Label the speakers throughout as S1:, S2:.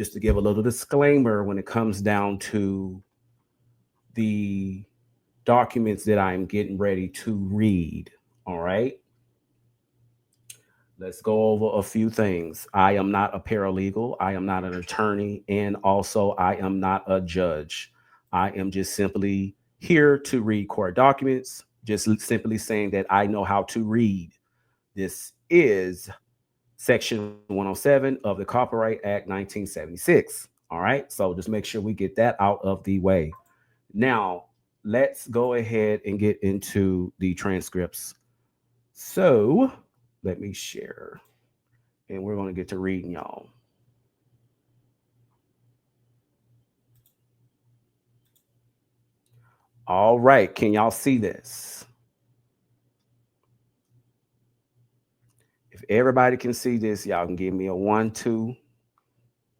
S1: just to give a little disclaimer when it comes down to the documents that I'm getting ready to read. All right. Let's go over a few things. I am not a paralegal. I am not an attorney. And also, I am not a judge. I am just simply here to read court documents, just simply saying that I know how to read. This is Section 107 of the Copyright Act 1976. All right. So just make sure we get that out of the way. Now, let's go ahead and get into the transcripts. So let me share, and we're going to get to reading, y'all. All right. Can y'all see this? If everybody can see this, y'all can give me a 1, 2,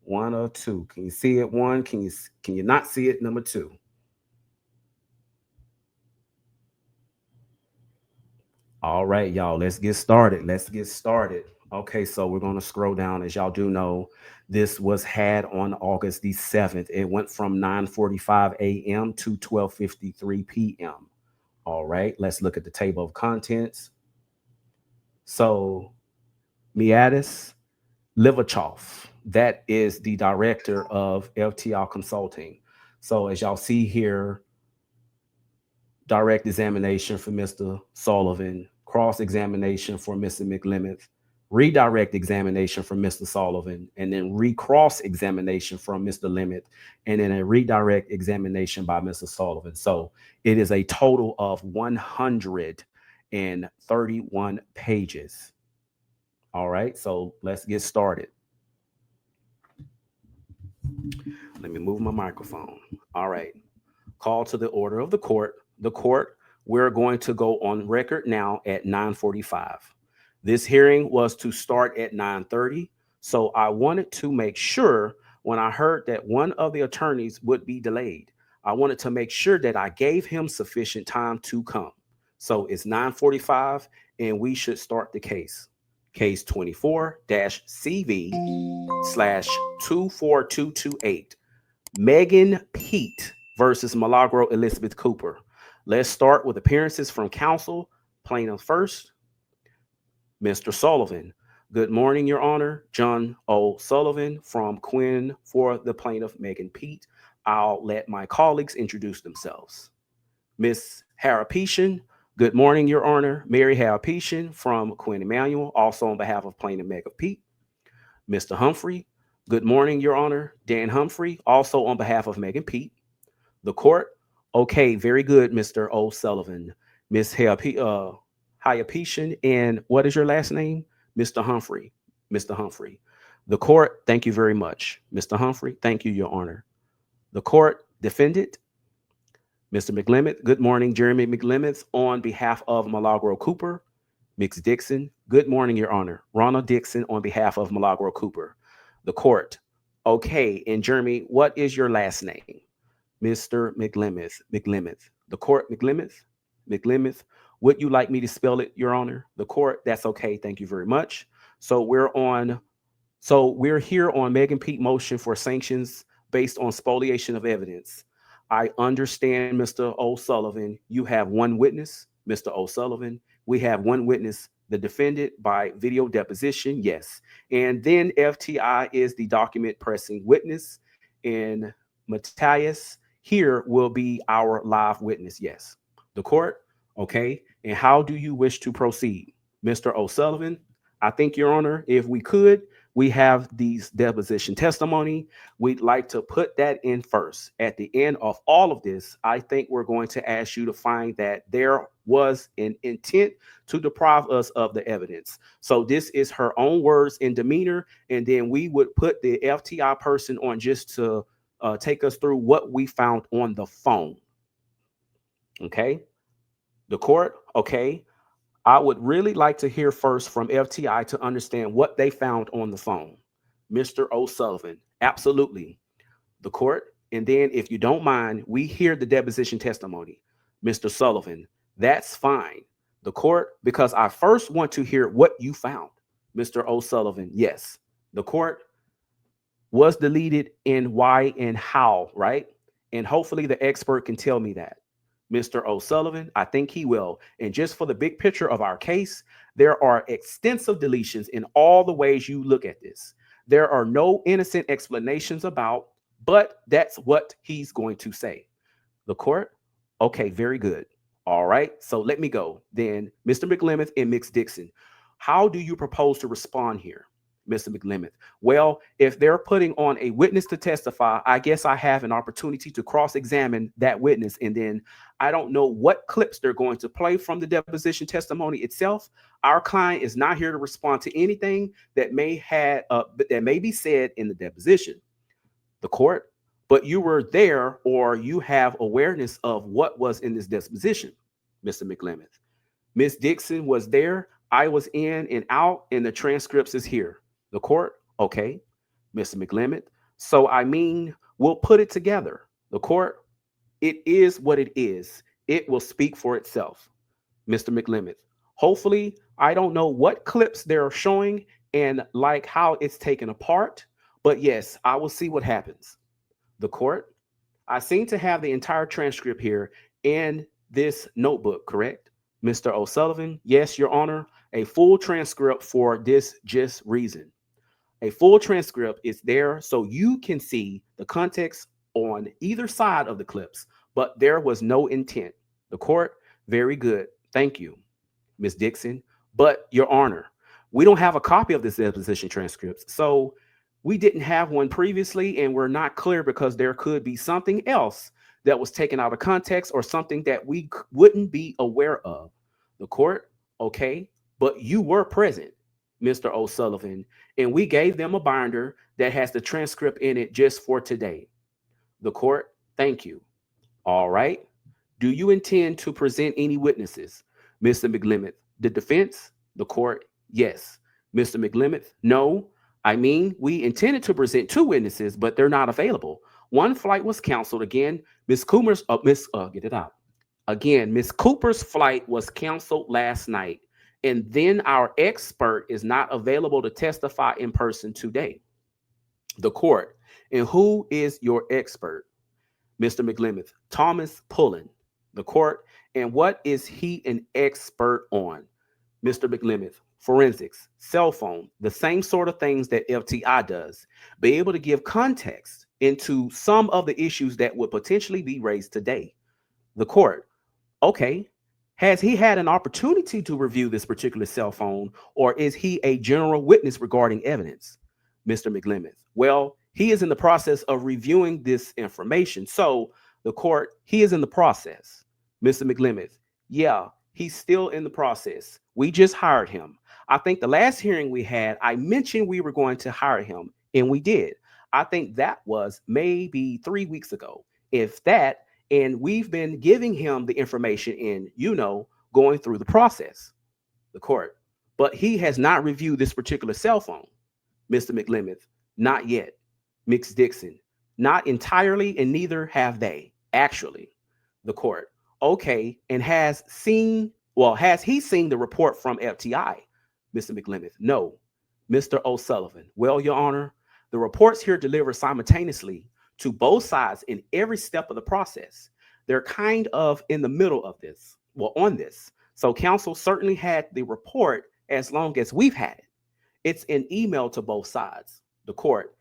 S1: 1 or 2. Can you see it? 1. Can you not see it? Number 2. All right, y'all, let's get started. Okay, so we're going to scroll down. As y'all do know, this was had on August the 7th. It went from 9:45 a.m. to 12:53 p.m. All right, let's look at the table of contents. So, Miadis Livachoff, that is the director of FTI Consulting. So, as y'all see here, direct examination for Mr. Sullivan, cross-examination for Mr. McLemeth, redirect examination from Mr. Sullivan, and then recross-examination from Mr. Lemeth, and then a redirect examination by Mr. Sullivan. So it is a total of 131 pages. All right, so let's get started. Let me move my microphone. All right, call to the order of the court. The court, we're going to go on record now at 9:45. This hearing was to start at 9:30. So I wanted to make sure when I heard that one of the attorneys would be delayed, I wanted to make sure that I gave him sufficient time to come. So it's 9:45 and we should start the case. Case 24-CV/24228. Megan Pete versus Milagro Elizabeth Cooper. Let's start with appearances from counsel. Plaintiff first, Mr. Sullivan. Good morning, Your Honor. John O. Sullivan from Quinn for the plaintiff, Megan Pete. I'll let my colleagues introduce themselves. Ms. Harapetian. Good morning, Your Honor. Mary Harapetian from Quinn Emanuel, also on behalf of plaintiff Megan Pete. Mr. Humphrey. Good morning, Your Honor. Dan Humphrey, also on behalf of Megan Pete. The court. Okay, very good, Mr. O'Sullivan. Ms. Hyapetian, and what is your last name? Mr. Humphrey. Mr. Humphrey. The court, thank you very much. Mr. Humphrey, thank you, Your Honor. The court, defendant, Mr. McLemeth. Good morning, Jeremy McLemeth, on behalf of Milagro Cooper. Mix Dixon. Good morning, Your Honor. Ronald Dixon on behalf of Milagro Cooper. The court, okay, and Jeremy, what is your last name? Mr. McLemeth. McLemeth. The court, McLemeth. McLemeth. Would you like me to spell it, Your Honor? The court, that's okay. Thank you very much. So we're here on Megan Pete motion for sanctions based on spoliation of evidence. I understand, Mr. O'Sullivan, you have one witness, Mr. O'Sullivan. We have one witness, the defendant by video deposition, yes. And then FTI is the document pressing witness, and Matthias here will be our live witness, yes. The court, okay. And how do you wish to proceed? Mr. O'Sullivan, I think, Your Honor, if we could, we have these deposition testimony. We'd like to put that in first. At the end of all of this, I think we're going to ask you to find that there was an intent to deprive us of the evidence. So this is her own words and demeanor. And then we would put the FTI person on just to take us through what we found on the phone. Okay. The court, okay. I would really like to hear first from FTI to understand what they found on the phone. Mr. O'Sullivan, absolutely. The court, and then if you don't mind, we hear the deposition testimony. Mr. Sullivan, that's fine. The court, because I first want to hear what you found. Mr. O'Sullivan, yes. The court, was deleted and why and how, right? And hopefully the expert can tell me that. Mr. O'Sullivan, I think he will. And just for the big picture of our case, there are extensive deletions in all the ways you look at this. There are no innocent explanations about, but that's what he's going to say. The court, okay, very good. All right, so let me go. Then Mr. McLemeth and Ms. Dixon, how do you propose to respond here? Mr. McLemeth, well, if they're putting on a witness to testify, I guess I have an opportunity to cross-examine that witness, and then I don't know what clips they're going to play from the deposition testimony itself. Our client is not here to respond to anything that may be said in the deposition. The court, but you were there or you have awareness of what was in this deposition, Mr. McLemeth. Ms. Dixon was there. I was in and out, and the transcripts is here. The court, okay, Mr. McLemeth. So, I mean, we'll put it together. The court, it is what it is. It will speak for itself. Mr. McLemeth, hopefully, I don't know what clips they're showing and like how it's taken apart, but yes, I will see what happens. The court, I seem to have the entire transcript here in this notebook, correct? Mr. O'Sullivan, yes, Your Honor, a full transcript for this just reason. A full transcript is there so you can see the context on either side of the clips, but there was no intent. The court, very good. Thank you, Ms. Dixon. But Your Honor, we don't have a copy of this deposition transcripts. So we didn't have one previously, and we're not clear because there could be something else that was taken out of context or something that we wouldn't be aware of. The court, okay, but you were present, Mr. O'Sullivan, and we gave them a binder that has the transcript in it just for today. The court, thank you. All right. Do you intend to present any witnesses? Mr. McLemeth, the defense? The court, yes. Mr. McLemeth, no. I mean, we intended to present 2 witnesses, but they're not available. One flight was canceled. Again, Ms. Cooper's, get it out. Again, Ms. Cooper's flight was canceled last night. And then our expert is not available to testify in person today. The court, and who is your expert? Mr. McLemeth, Thomas Pullen. The court, and what is he an expert on? Mr. McLemeth, forensics, cell phone, the same sort of things that FTI does. Be able to give context into some of the issues that would potentially be raised today. The court, okay. Has he had an opportunity to review this particular cell phone, or is he a general witness regarding evidence? Mr. McLemeth, well, he is in the process of reviewing this information. So the court, he is in the process. Mr. McLemeth, yeah, he's still in the process. We just hired him. I think the last hearing we had, I mentioned we were going to hire him, and we did. I think that was maybe 3 weeks ago, if that. And we've been giving him the information in, going through the process, the court. But he has not reviewed this particular cell phone. Mr. McLemeth, not yet. Ms. Dixon, not entirely, and neither have they, actually. The court, okay, and has he seen the report from FTI? Mr. McLemeth, no. Mr. O'Sullivan, well, Your Honor, the reports here deliver simultaneously to both sides in every step of the process. They're kind of in the middle of this, on this. So counsel certainly had the report as long as we've had it. It's an email to both sides. The court,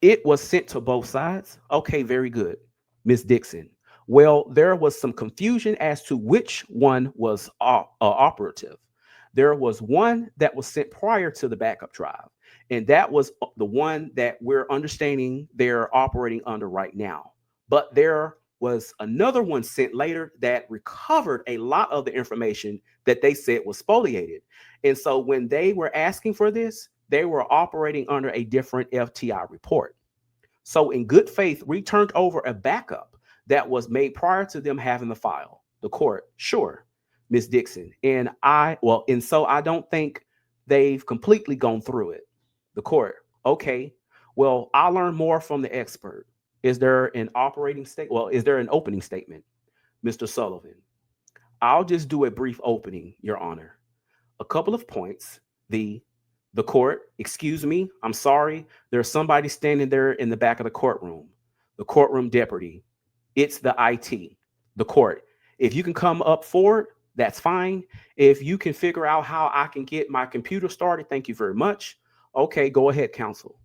S1: it was sent to both sides? Okay, very good. Ms. Dixon, well, there was some confusion as to which one was operative. There was one that was sent prior to the backup drive. And that was the one that we're understanding they're operating under right now. But there was another one sent later that recovered a lot of the information that they said was spoliated. And so when they were asking for this, they were operating under a different FTI report. So in good faith, we turned over a backup that was made prior to them having the file. The court, sure, Ms. Dixon. And so I don't think they've completely gone through it. The court, okay, well, I'll learn more from the expert. Is there an opening statement? Mr. Sullivan, I'll just do a brief opening, Your Honor. A couple of points. The The court, excuse me, I'm sorry. There's somebody standing there in the back of the courtroom. The courtroom deputy. It's the IT. The court. If you can come up forward, that's fine. If you can figure out how I can get my computer started, thank you very much. Okay, go ahead, counsel.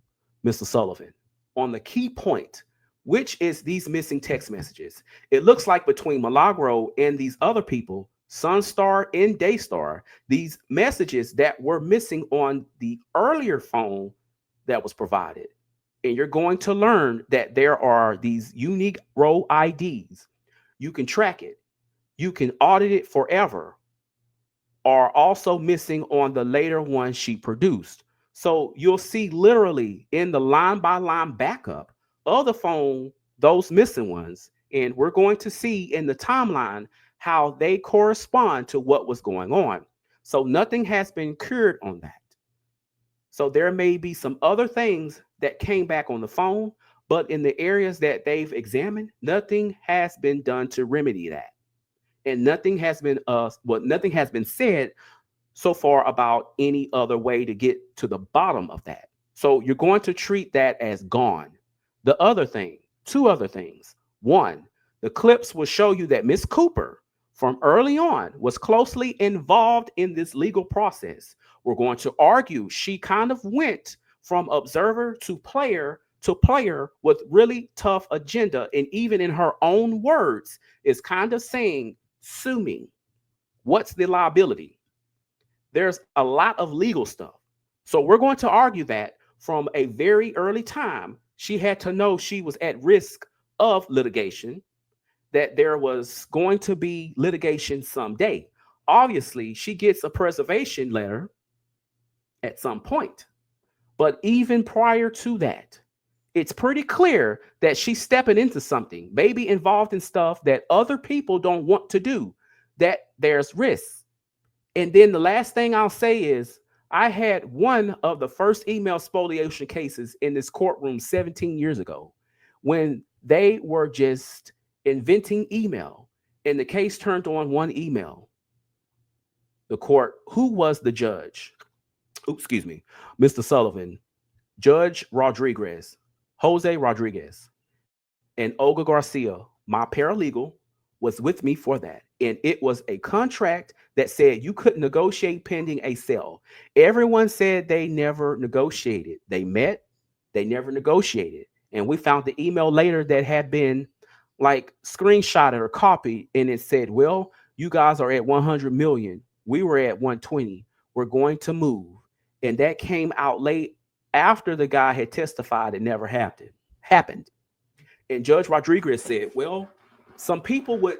S1: Mr. Sullivan. On the key point, which is these missing text messages. It looks like between Milagro and these other people, Sunstar and Daystar, these messages that were missing on the earlier phone that was provided. And you're going to learn that there are these unique row IDs. You can track it. You can audit it forever, are also missing on the later one she produced. So you'll see literally in the line by line backup of the phone, those missing ones. And we're going to see in the timeline how they correspond to what was going on. So nothing has been cured on that. So there may be some other things that came back on the phone, but in the areas that they've examined, nothing has been done to remedy that. And nothing has been nothing has been said so far about any other way to get to the bottom of that. So you're going to treat that as gone. The other thing, two other things. One, the clips will show you that Miss Cooper from early on was closely involved in this legal process. We're going to argue she kind of went from observer to player with really tough agenda. And even in her own words, is kind of saying, sue me. What's the liability? There's a lot of legal stuff. So we're going to argue that from a very early time, she had to know she was at risk of litigation, that there was going to be litigation someday. Obviously, she gets a preservation letter at some point. But even prior to that, it's pretty clear that she's stepping into something, maybe involved in stuff that other people don't want to do, that there's risks. And then the last thing I'll say is, I had one of the first email spoliation cases in this courtroom 17 years ago, when they were just inventing email, and the case turned on one email. The court, who was the judge? Excuse me, Mr. Sullivan, Judge Rodriguez, Jose Rodriguez, and Olga Garcia, my paralegal, was with me for that. And it was a contract that said you couldn't negotiate pending a sale. Everyone said they never negotiated. They met, they never negotiated. And we found the email later that had been like screenshotted or copied, and it said, well, you guys are at 100 million. We were at 120. We're going to move. And that came out late after the guy had testified it never happened. And Judge Rodriguez said, well, some people would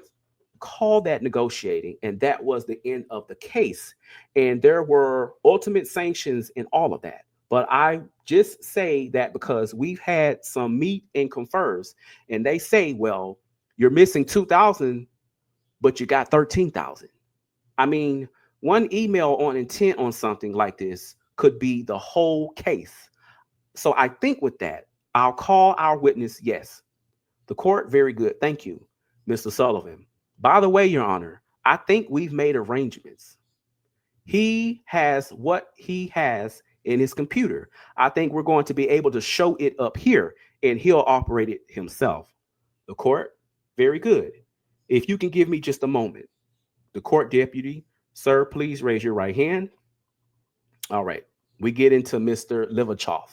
S1: call that negotiating, and that was the end of the case. And there were ultimate sanctions in all of that. But I just say that because we've had some meet and confers, and they say, well, you're missing 2,000, but you got 13,000. I mean, one email on intent on something like this could be the whole case. So I think with that, I'll call our witness. Yes. The court, very good. Thank you, Mr. Sullivan. By the way, Your Honor, I think we've made arrangements. He has what he has in his computer. I think we're going to be able to show it up here, and he'll operate it himself. The court, very good. If you can give me just a moment. The court deputy, sir, please raise your right hand. All right. We get into Mr. Livachoff.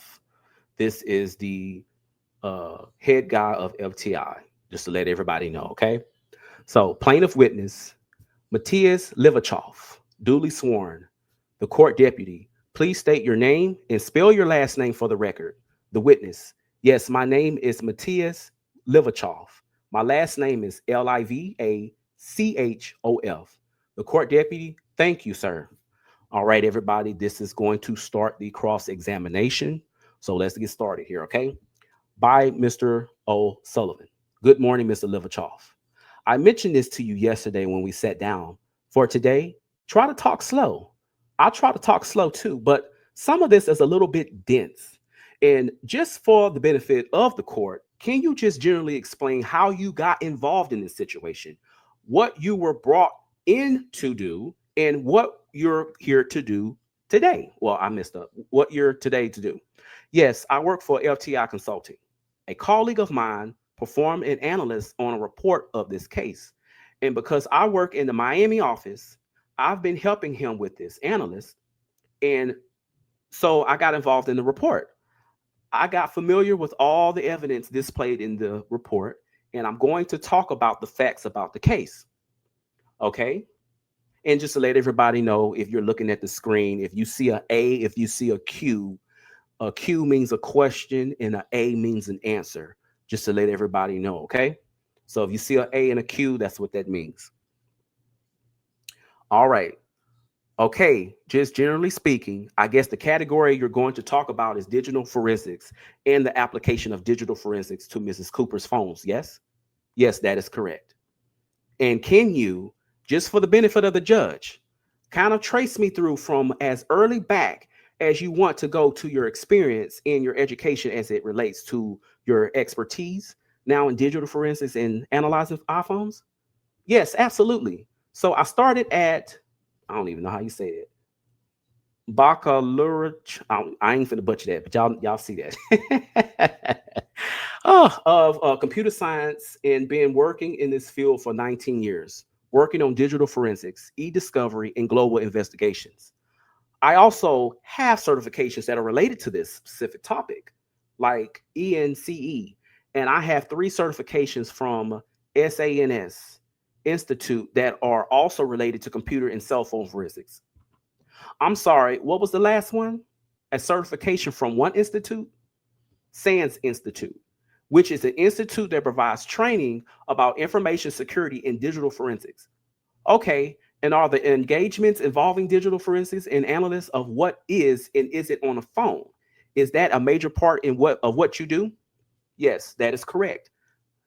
S1: This is the head guy of FTI, just to let everybody know, okay? So plaintiff witness, Matthias Livachoff, duly sworn. The court deputy, please state your name and spell your last name for the record. The witness, yes, my name is Matthias Livachoff. My last name is Livachoff. The court deputy, thank you, sir. All right, everybody, this is going to start the cross-examination. So let's get started here, okay? By Mr. O'Sullivan. Good morning, Mr. Livachoff. I mentioned this to you yesterday when we sat down. For today, try to talk slow. I'll try to talk slow too, but some of this is a little bit dense. And just for the benefit of the court, can you just generally explain how you got involved in this situation, what you were brought in to do, and what you're here to do Today. Well, I messed up. What you're today to do. Yes, I work for FTI Consulting. A colleague of mine performed an analyst on a report of this case. And because I work in the Miami office, I've been helping him with this analyst. And so I got involved in the report. I got familiar with all the evidence displayed in the report, and I'm going to talk about the facts about the case. Okay? And just to let everybody know, if you're looking at the screen, if you see an A, if you see a Q means a question and an A means an answer, just to let everybody know, okay? So if you see an A and a Q, that's what that means. All right. Okay, just generally speaking, I guess the category you're going to talk about is digital forensics and the application of digital forensics to Mrs. Cooper's phones, yes? Yes, that is correct. And can you, just for the benefit of the judge, kind of trace me through from as early back as you want to go to your experience in your education as it relates to your expertise now in digital forensics and analyzing iPhones? Yes, absolutely. So I started at, I don't even know how you say it. Baccalaureate. I ain't finna butcher that, but y'all see that. Of computer science and been working in this field for 19 years, working on digital forensics, e-discovery, and global investigations. I also have certifications that are related to this specific topic, like ENCE, and I have 3 certifications from SANS Institute that are also related to computer and cell phone forensics. I'm sorry, what was the last one? A certification from one institute? SANS Institute, which is an institute that provides training about information security and digital forensics. Okay, and are the engagements involving digital forensics and analysts of what is and isn't on a phone? Is that a major part in what you do? Yes, that is correct.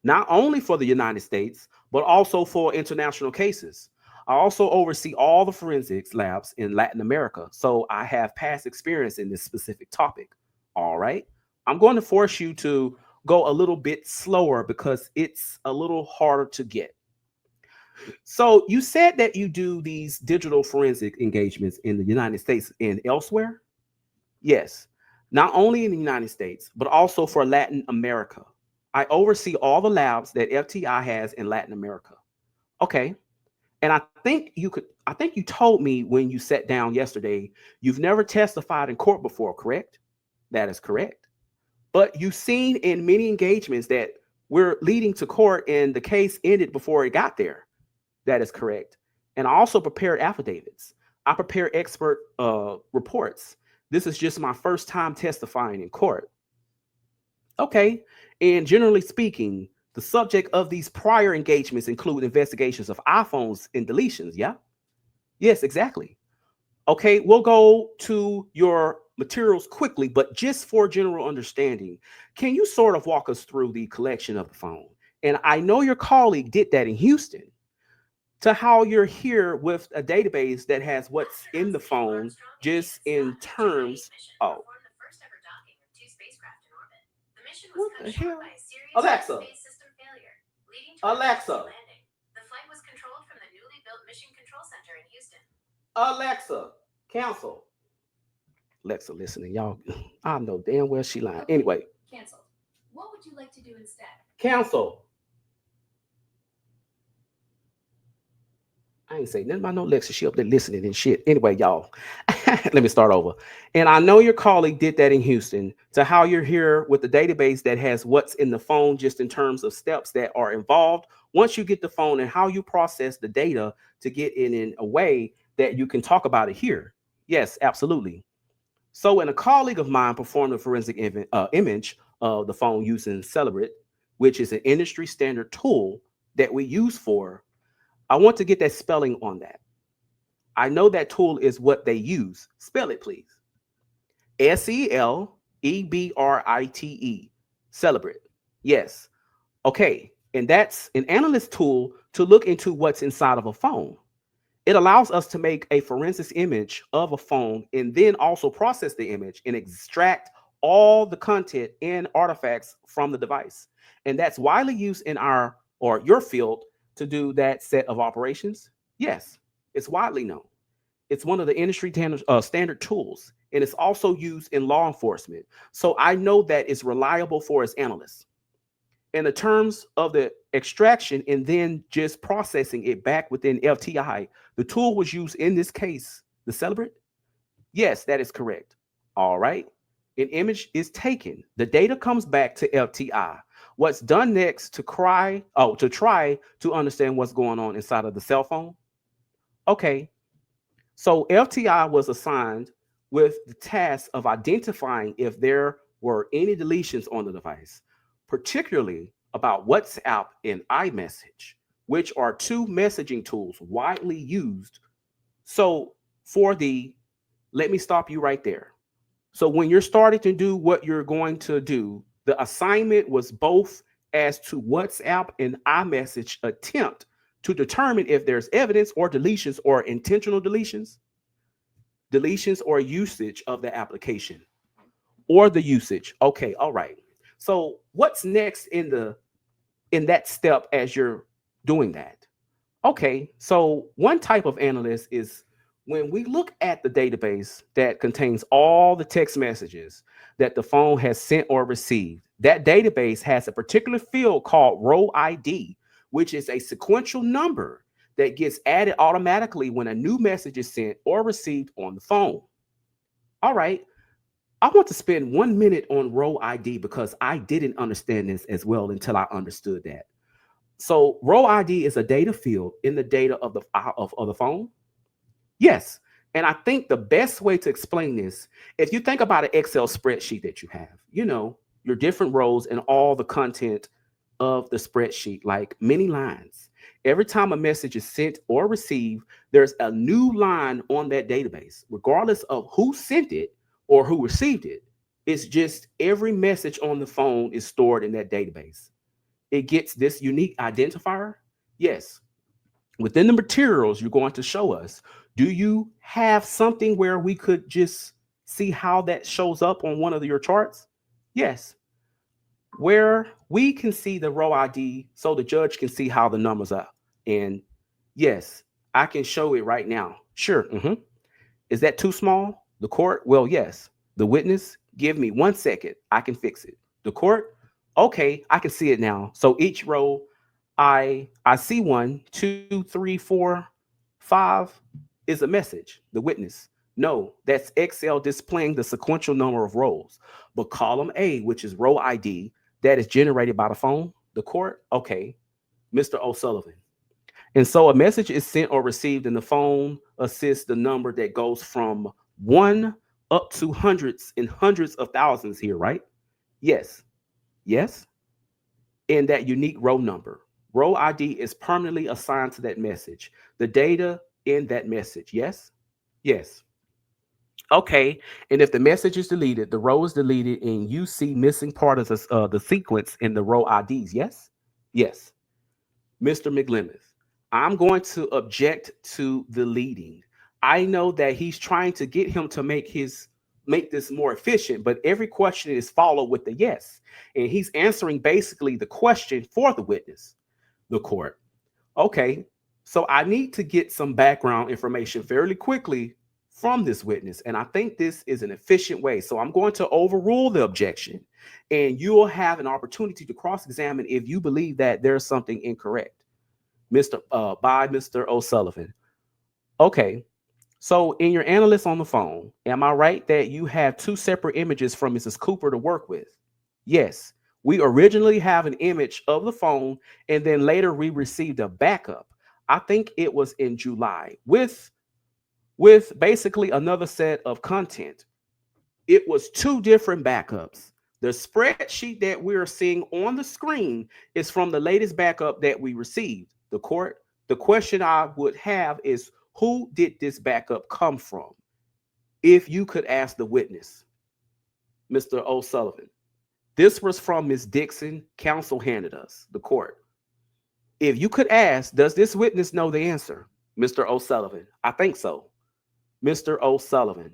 S1: Not only for the United States, but also for international cases. I also oversee all the forensics labs in Latin America, so I have past experience in this specific topic. All right. I'm going to force you to go a little bit slower because it's a little harder to get. So you said that you do these digital forensic engagements in the United States and elsewhere? Yes. Not only in the United States, but also for Latin America. I oversee all the labs that FTI has in Latin America. Okay. And I think you told me when you sat down yesterday, you've never testified in court before, correct? That is correct. But you've seen in many engagements that we're leading to court and the case ended before it got there. That is correct. And I also prepared affidavits. I prepare expert reports. This is just my first time testifying in court. Okay. And generally speaking, the subject of these prior engagements include investigations of iPhones and deletions. Yeah. Yes, exactly. Okay. We'll go to your materials quickly, but just for general understanding, can you sort of walk us through the collection of the phone? And I know your colleague did that in Houston, to how you're here with a database that has what's in the phone just in terms of. What the hell? Alexa. Alexa. The flight was controlled from the newly built Mission Control Center in Houston. Alexa, cancel. Alexa, listening, y'all. I know damn well she lying. Okay. Anyway.
S2: Cancel. What would you like to do instead?
S1: Cancel. I ain't say nothing about no Alexa. She up there listening and shit. Anyway, y'all, let me start over. And I know your colleague did that in Houston, to how you're here with the database that has what's in the phone, just in terms of steps that are involved once you get the phone and how you process the data to get it in a way that you can talk about it here. Yes, absolutely. So when a colleague of mine performed a forensic image of the phone using Celebrate, which is an industry standard tool that we use for, I want to get that spelling on that. I know that tool is what they use. Spell it, please. Celebrite. Celebrate. Yes. Okay. And that's an analyst tool to look into what's inside of a phone. It allows us to make a forensics image of a phone and then also process the image and extract all the content and artifacts from the device. And that's widely used in our or your field to do that set of operations. Yes, it's widely known. It's one of the industry standard tools, and it's also used in law enforcement. So I know that it's reliable for its analysts. In the terms of the extraction and then just processing it back within FTI, the tool was used in this case, the celebrant? Yes, that is correct. All right. An image is taken. The data comes back to FTI. What's done next to try to understand what's going on inside of the cell phone? Okay. So FTI was assigned with the task of identifying if there were any deletions on the device, particularly about WhatsApp and iMessage, which are two messaging tools widely used. So let me stop you right there. So when you're starting to do what you're going to do, the assignment was both as to WhatsApp and iMessage attempt to determine if there's evidence or deletions or intentional deletions or usage of the application or the usage. Okay, all right. So what's next in that step as you're doing that? Okay, so one type of analyst is when we look at the database that contains all the text messages that the phone has sent or received, that database has a particular field called row ID, which is a sequential number that gets added automatically when a new message is sent or received on the phone. All right. I want to spend 1 minute on row ID because I didn't understand this as well until I understood that. So row ID is a data field in the data of the phone. Yes. And I think the best way to explain this, if you think about an Excel spreadsheet that you have, your different rows and all the content of the spreadsheet, like many lines. Every time a message is sent or received, there's a new line on that database, regardless of who sent it or who received it. It's just every message on the phone is stored in that database. It gets this unique identifier. Yes. Within the materials you're going to show us, do you have something where we could just see how that shows up on one of your charts? Yes. Where we can see the row ID so the judge can see how the numbers are. And yes, I can show it right now. Sure. Is that too small? The court? Well, yes. The witness? Give me 1 second. I can fix it. The court? Okay, I can see it now. So each row, I see 1, 2, 3, 4, 5 is a message. The witness. No, that's Excel displaying the sequential number of rows. But column A, which is row ID, that is generated by the phone, the court, okay, Mr. O'Sullivan. And so a message is sent or received and the phone assists the number that goes from 1 up to hundreds and hundreds of thousands here, right? Yes. Yes. And that unique row number. Row ID is permanently assigned to that message. The data in that message. Yes. Yes. Okay, and if the message is deleted, the row is deleted, and you see missing part of the sequence in the row IDs. Yes, yes, Mr. McLemeth, I'm going to object to deleting. I know that he's trying to get him to make this more efficient, but every question is followed with the yes, and he's answering basically the question for the witness, the court. Okay, so I need to get some background information fairly quickly from this witness. And I think this is an efficient way. So I'm going to overrule the objection and you will have an opportunity to cross-examine if you believe that there's something incorrect. By Mr. O'Sullivan. Okay. So in your analyst on the phone, am I right that you have 2 separate images from Mrs. Cooper to work with? Yes. We originally have an image of the phone and then later we received a backup. I think it was in July with basically another set of content. It was 2 different backups. The spreadsheet that we're seeing on the screen is from the latest backup that we received. The court, the question I would have is, who did this backup come from? If you could ask the witness, Mr. O'Sullivan. This was from Ms. Dixon, counsel handed us, the court. If you could ask, does this witness know the answer? Mr. O'Sullivan, I think so. Mr. O'Sullivan,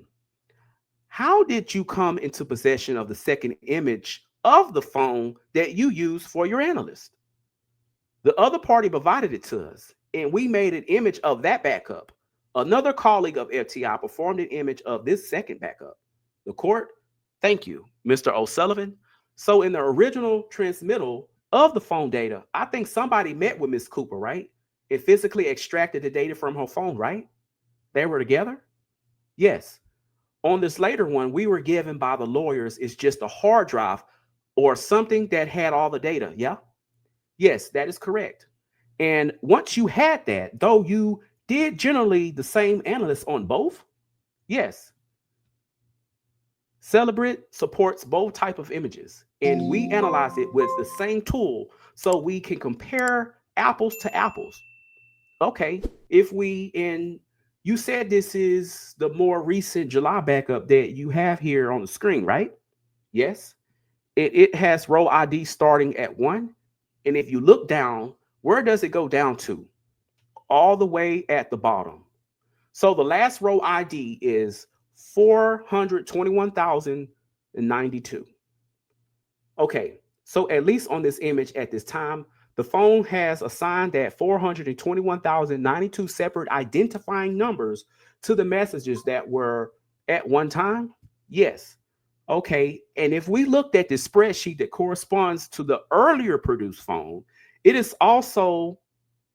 S1: how did you come into possession of the second image of the phone that you used for your analyst? The other party provided it to us, and we made an image of that backup. Another colleague of FTI performed an image of this second backup. The court, thank you, Mr. O'Sullivan. So in the original transmittal of the phone data, I think somebody met with Miss Cooper, right? It physically extracted the data from her phone, right? They were together? Yes. On this later one, we were given by the lawyers is just a hard drive or something that had all the data. Yeah. Yes, that is correct. And once you had that, though you did generally the same analyst on both, yes. Celebrate supports both type of images, and we analyze it with the same tool so we can compare apples to apples. Okay, if we you said this is the more recent July backup that you have here on the screen, right? Yes. It has row ID starting at 1. And if you look down, where does it go down to? All the way at the bottom. So the last row ID is 421,092. Okay, so at least on this image at this time, the phone has assigned that 421,092 separate identifying numbers to the messages that were at one time. Yes. Okay, and if we looked at the spreadsheet that corresponds to the earlier produced phone, it is also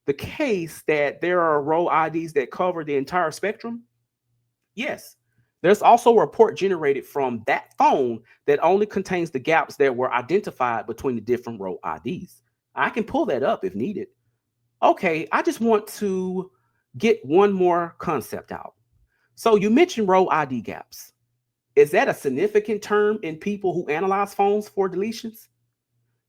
S1: the case that there are row IDs that cover the entire spectrum. Yes. There's also a report generated from that phone that only contains the gaps that were identified between the different row IDs. I can pull that up if needed. Okay, I just want to get one more concept out. So you mentioned row ID gaps. Is that a significant term in people who analyze phones for deletions?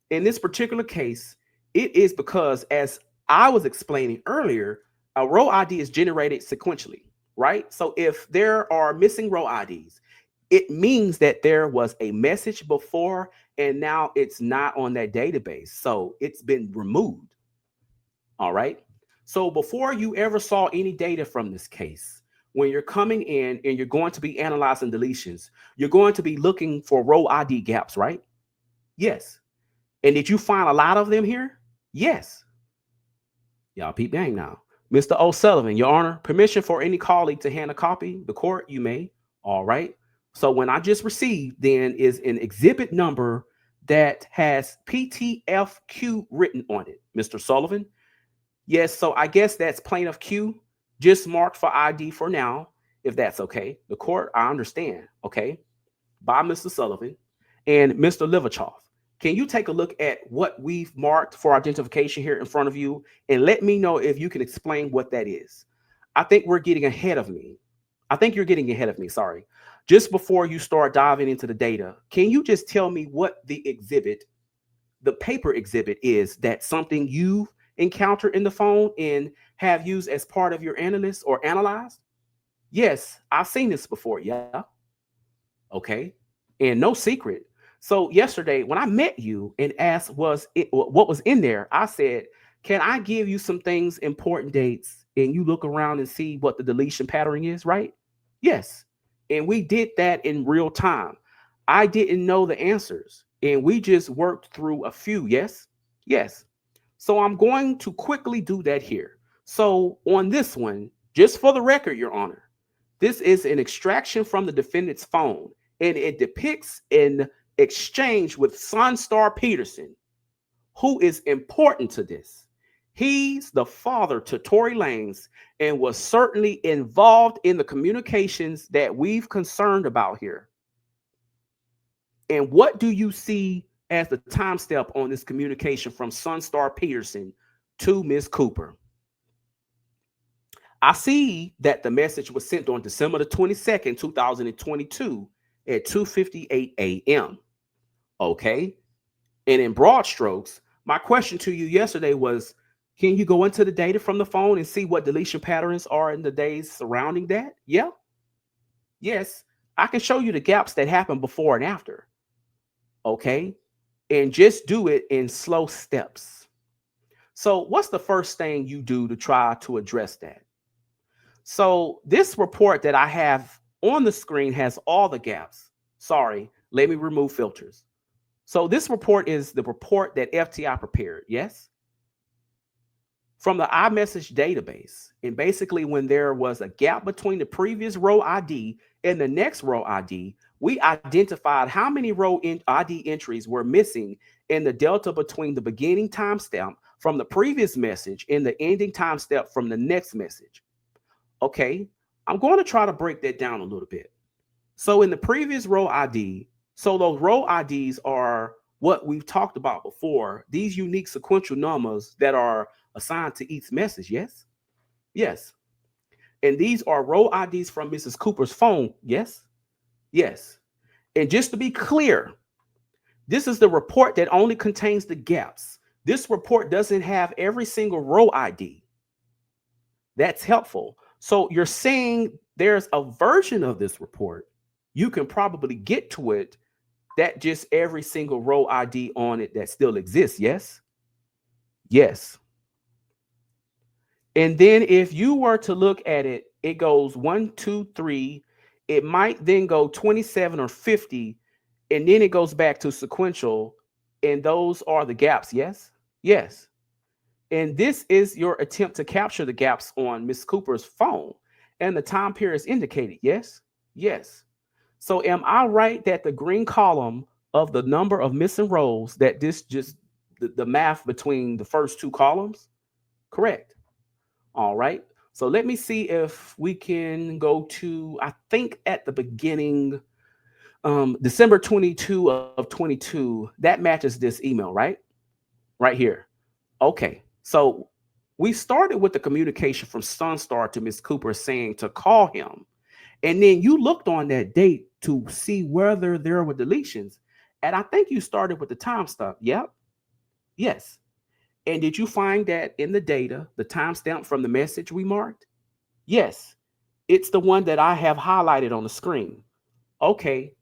S1: In this particular case, it is because, as I was explaining earlier, a row ID is generated sequentially, right? So if there are missing row IDs, it means that there was a message before and now it's not on that database. So it's been removed. All right. So before you ever saw any data from this case, when you're coming in and you're going to be analyzing deletions, you're going to be looking for row ID gaps, right? Yes. And did you find a lot of them here? Yes. Y'all peep gang now. Mr. O'Sullivan, Your Honor, permission for any colleague to hand a copy? The court, you may. All right. So when I just received then is an exhibit number that has PTFQ written on it. Mr. Sullivan. Yes. So I guess that's plaintiff Q, just marked for ID for now, if that's okay. The court, I understand. Okay. By Mr. Sullivan and Mr. Livachoff. Can you take a look at what we've marked for identification here in front of you and let me know if you can explain what that is? I think we're getting ahead of me. I think you're getting ahead of me. Sorry. Just before you start diving into the data, can you just tell me what the exhibit, the paper exhibit is that something you've encountered in the phone and have used as part of your analysis or analyzed? Yes, I've seen this before. Yeah. Okay. And no secret. So yesterday when I met you and asked what was in there, I said, can I give you some things, important dates, and you look around and see what the deletion pattern is, right? Yes. And we did that in real time. I didn't know the answers and we just worked through a few. Yes. Yes. So I'm going to quickly do that here. So on this one, just for the record, Your Honor, this is an extraction from the defendant's phone and it depicts an exchange with Sunstar Peterson, who is important to this. He's the father to Tory Lanez and was certainly involved in the communications that we've concerned about here. And what do you see as the time step on this communication from Sunstar Peterson to Ms. Cooper? I see that the message was sent on December the 22nd, 2022 at 2:58 a.m. Okay. And in broad strokes, my question to you yesterday was, can you go into the data from the phone and see what deletion patterns are in the days surrounding that? Yeah. Yes. I can show you the gaps that happen before and after. Okay. And just do it in slow steps. So what's the first thing you do to try to address that? So this report that I have on the screen has all the gaps. Sorry, let me remove filters. So this report is the report that FTI prepared. Yes. from the iMessage database. And basically, when there was a gap between the previous row ID and the next row ID, we identified how many row ID entries were missing in the delta between the beginning timestamp from the previous message and the ending timestamp from the next message. Okay, I'm going to try to break that down a little bit. So in the previous row ID, so those row IDs are what we've talked about before, these unique sequential numbers that are assigned to each message, yes? Yes. And these are row IDs from Mrs. Cooper's phone, yes? Yes. And just to be clear, this is the report that only contains the gaps. This report doesn't have every single row ID. That's helpful. So you're saying there's a version of this report, you can probably get to it, that just every single row ID on it that still exists, yes? Yes. And then if you were to look at it, it goes 1, 2, 3. It might then go 27 or 50, and then it goes back to sequential, and those are the gaps, yes? Yes. And this is your attempt to capture the gaps on Miss Cooper's phone, and the time period is indicated, yes? Yes. So am I right that the green column of the number of missing rows, that this just the math between the first two columns? Correct. All right. So let me see if we can go to, I think at the beginning, December 22 of 22, that matches this email, right? Right here. Okay. So we started with the communication from Sunstar to Miss Cooper saying to call him. And then you looked on that date to see whether there were deletions. And I think you started with the timestamp. Yep. Yes. And did you find that in the data, the timestamp from the message we marked? Yes. It's the one that I have highlighted on the screen. Okay.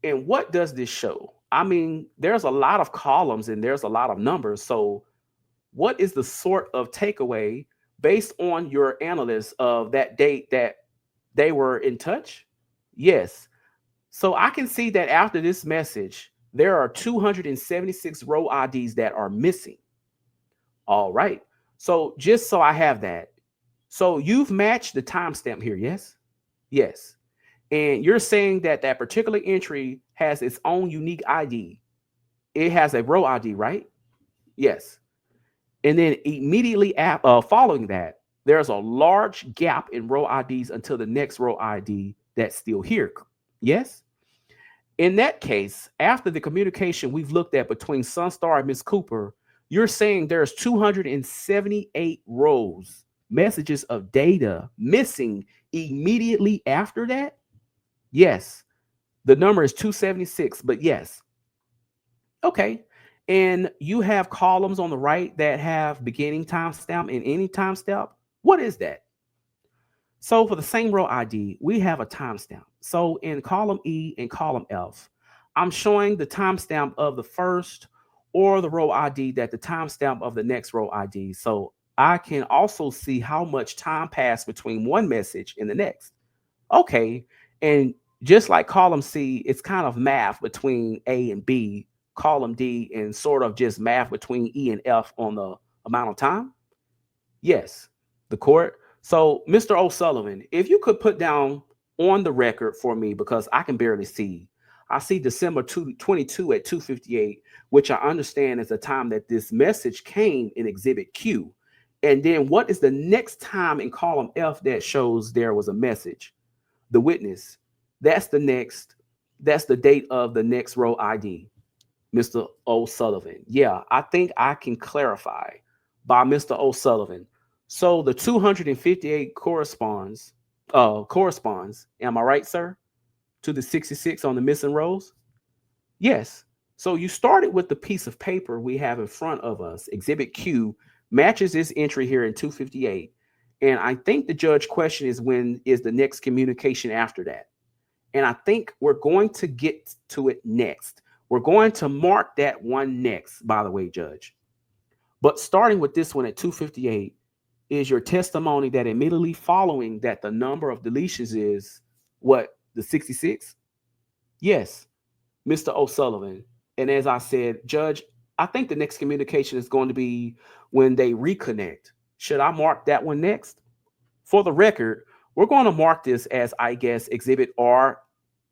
S1: And what does this show? I mean, there's a lot of columns and there's a lot of numbers. So what is the sort of takeaway based on your analysis of that date that they were in touch? Yes. So I can see that after this message, there are 276 row IDs that are missing. All right. So just so I have that. So you've matched the timestamp here, yes? Yes. And you're saying that that particular entry has its own unique ID. It has a row ID, right? Yes. And then immediately following that, there's a large gap in row IDs until the next row ID that's still here. Yes? In that case, after the communication we've looked at between Sunstar and Miss Cooper, you're saying there's 278 rows, messages of data missing immediately after that? Yes. The number is 276, but yes. Okay. And you have columns on the right that have beginning timestamp and any timestamp. What is that? So for the same row ID, we have a timestamp. So in column E and column F, I'm showing the timestamp of the first or the row ID that the timestamp of the next row ID. So I can also see how much time passed between one message and the next. Okay. And just like column C, it's kind of math between A and B, column D, and sort of just math between E and F on the amount of time. Yes, the court. So Mr. O'Sullivan, if you could put down on the record for me, because I can barely see. I see December 22 at 2:58, which I understand is the time that this message came in Exhibit Q. And then what is the next time in column F that shows there was a message? The witness. That's the date of the next row ID, Mr. O'Sullivan. Yeah, I think I can clarify by Mr. O'Sullivan. So the 258 corresponds, am I right, sir, to the 66 on the missing rows? Yes. So you started with the piece of paper we have in front of us. Exhibit Q matches this entry here in 258. And I think the judge question is, when is the next communication after that? And I think we're going to get to it next. We're going to mark that one next, by the way, Judge. But starting with this one at 258 is your testimony that immediately following that the number of deletions is what, the 66? Yes, Mr. O'Sullivan. And as I said, Judge, I think the next communication is going to be when they reconnect. Should I mark that one next? For the record, we're going to mark this as, I guess, Exhibit R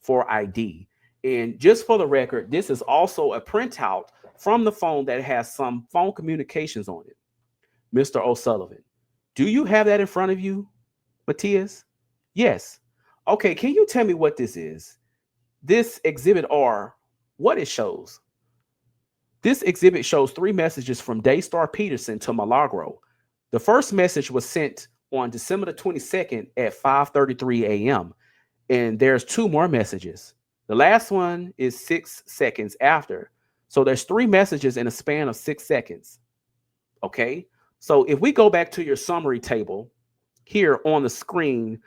S1: for ID. And just for the record, this is also a printout from the phone that has some phone communications on it. Mr. O'Sullivan, do you have that in front of you, Matthias? Yes. Okay, can you tell me what this is? This Exhibit R, what it shows? This exhibit shows 3 messages from Daystar Peterson to Milagro. The first message was sent on December the 22nd at 5:33 a.m. And there's 2 more messages. The last one is 6 seconds after. So there's 3 messages in a span of 6 seconds. Okay. So if we go back to your summary table here on the screen,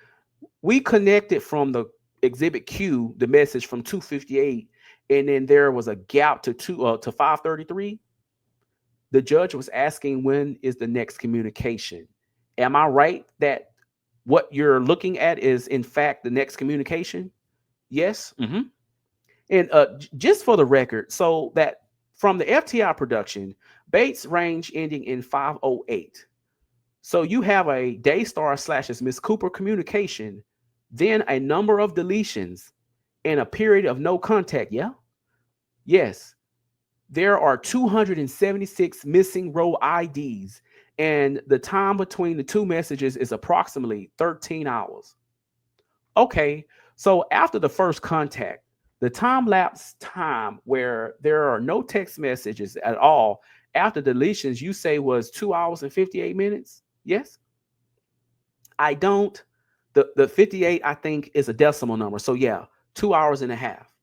S1: we connected from the exhibit Q, the message from 2:58, and then there was a gap to 5:33. The judge was asking, when is the next communication? Am I right that what you're looking at is in fact the next communication? Yes. And just for the record, so that from the FTI production, Bates range ending in 508. So you have a Daystar / Miss Cooper communication, then a number of deletions, and a period of no contact. Yeah. Yes. There are 276 missing row IDs, and the time between the 2 messages is approximately 13 hours. Okay, so after the first contact, the time lapse time where there are no text messages at all after deletions, you say was 2 hours and 58 minutes? Yes? I don't. The 58, I think, is a decimal number. So yeah, 2 hours and a half.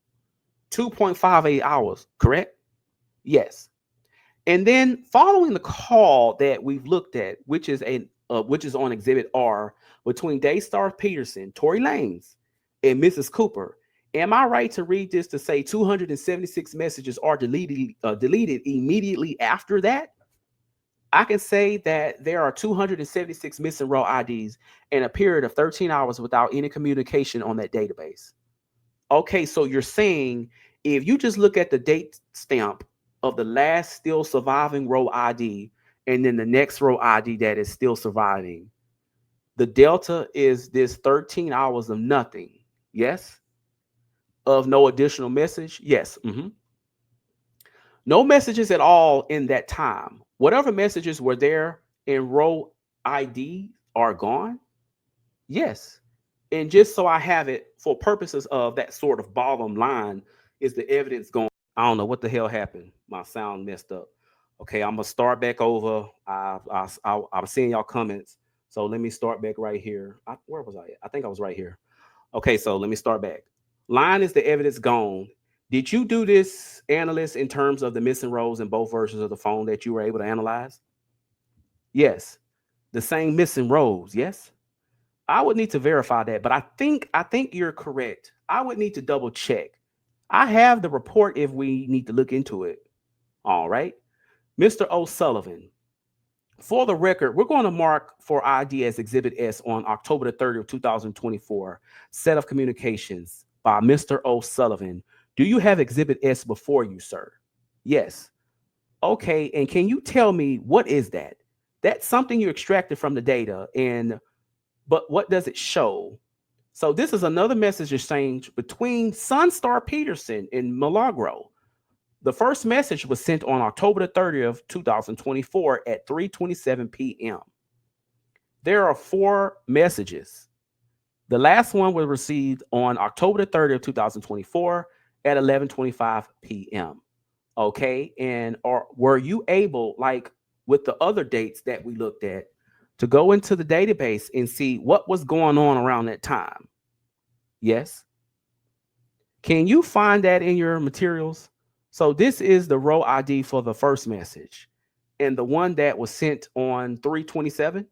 S1: 2.58 hours, correct? Yes. And then following the call that we've looked at, which is on Exhibit R between Daystar Peterson, Tory Lanez, and Mrs. Cooper, am I right to read this to say 276 messages are deleted immediately after that? I can say that there are 276 missing row IDs and a period of 13 hours without any communication on that database. Okay, so you're saying if you just look at the date stamp of the last still surviving row ID and then the next row ID that is still surviving, the delta is this 13 hours of nothing. Yes? Of no additional message? Yes. No messages at all in that time. Whatever messages were there in row ID are gone? Yes. And just so I have it for purposes of that sort of bottom line, is the evidence going? I don't know what the hell happened. My sound messed up. Okay, I'm gonna start back over. I'm seeing y'all comments. So let me start back right here. Where was I at? I think I was right here. Okay, so let me start back. Line is the evidence gone. Did you do this, analyst, in terms of the missing rows in both versions of the phone that you were able to analyze? Yes. The same missing rows, yes? I would need to verify that, but I think you're correct. I would need to double check. I have the report if we need to look into it. All right. Mr. O'Sullivan, for the record, we're going to mark for ID as Exhibit S on October the 30th, 2024, set of communications by Mr. O'Sullivan. Do you have Exhibit S before you, sir? Yes. Okay, and can you tell me what is that? That's something you extracted from the data, but what does it show? So this is another message exchange between Sunstar Peterson and Milagro. The first message was sent on October the 30th, 2024 at 3:27 p.m. There are 4 messages. The last one was received on October the 30th, 2024 at 11:25 p.m. Okay, and were you able, like with the other dates that we looked at, to go into the database and see what was going on around that time? Yes. Can you find that in your materials? So this is the row ID for the first message and the one that was sent on 3/27.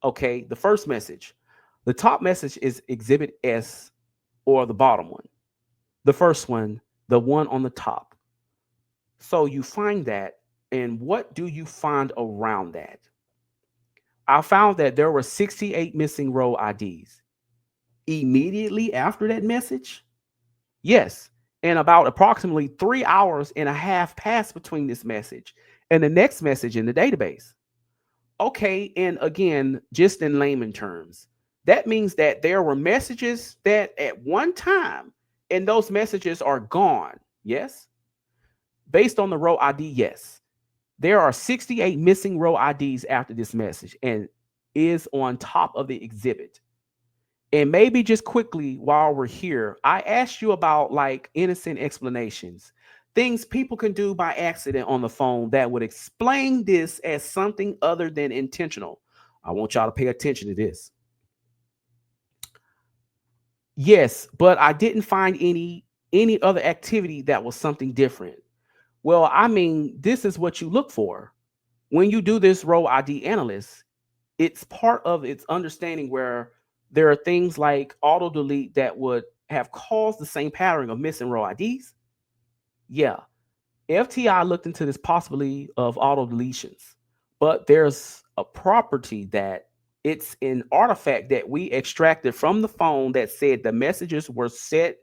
S1: Okay, the first message. The top message is Exhibit S, or the bottom one. The first one, the one on the top. So you find that, and what do you find around that? I found that there were 68 missing row IDs. Immediately after that message? Yes. And about approximately 3 hours and a half passed between this message and the next message in the database. Okay, and again, just in layman terms, that means that there were messages that at one time, and those messages are gone. Yes? Based on the row ID, yes. There are 68 missing row IDs after this message and is on top of the exhibit. And maybe just quickly while we're here, I asked you about like innocent explanations, things people can do by accident on the phone that would explain this as something other than intentional. I want y'all to pay attention to this. Yes, but I didn't find any other activity that was something different. Well, I mean, this is what you look for. When you do this row ID analysis, it's part of its understanding where there are things like auto delete that would have caused the same pattern of missing row IDs. Yeah, FTI looked into this possibility of auto deletions, but there's a property that it's an artifact that we extracted from the phone that said the messages were set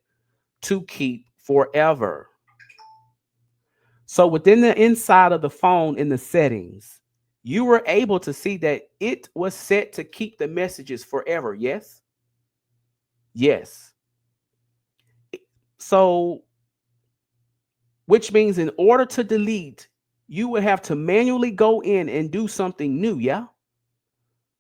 S1: to keep forever. So within the inside of the phone in the settings, you were able to see that it was set to keep the messages forever. Yes? Yes. So, which means in order to delete, you would have to manually go in and do something new. Yeah?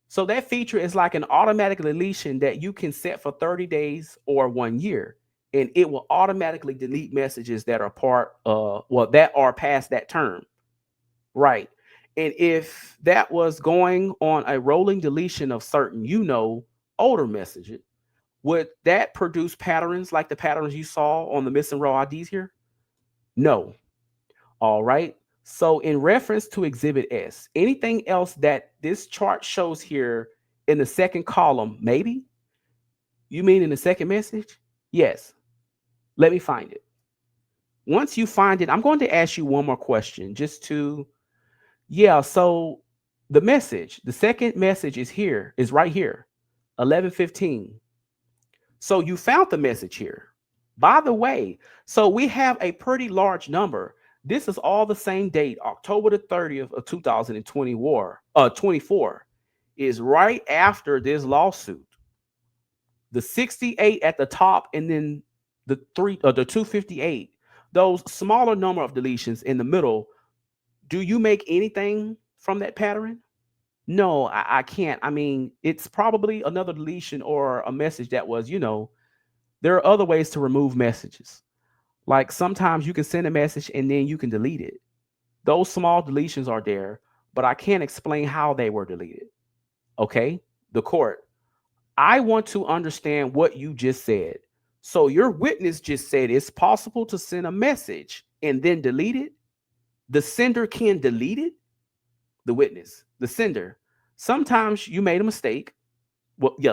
S1: So that feature is like an automatic deletion that you can set for 30 days or 1 year. And it will automatically delete messages that are that are past that term. Right. And if that was going on a rolling deletion of certain, older messages, would that produce patterns like the patterns you saw on the missing row IDs here? No. All right. So in reference to Exhibit S, anything else that this chart shows here in the second column, maybe? You mean in the second message? Yes. Let me find it. Once you find it, I'm going to ask you one more question just to, so the second message is right here, 11:15. So you found the message here. By the way, so we have a pretty large number. This is all the same date, October the 30th of 2024 is right after this lawsuit. The 68 at the top and then the 258, those smaller number of deletions in the middle. Do you make anything from that pattern? No, I can't. I mean, it's probably another deletion or a message that was, there are other ways to remove messages. Like sometimes you can send a message and then you can delete it. Those small deletions are there, but I can't explain how they were deleted. Okay, the court. I want to understand what you just said. So your witness just said it's possible to send a message and then delete it. The sender can delete it. The witness, the sender. Sometimes you made a mistake.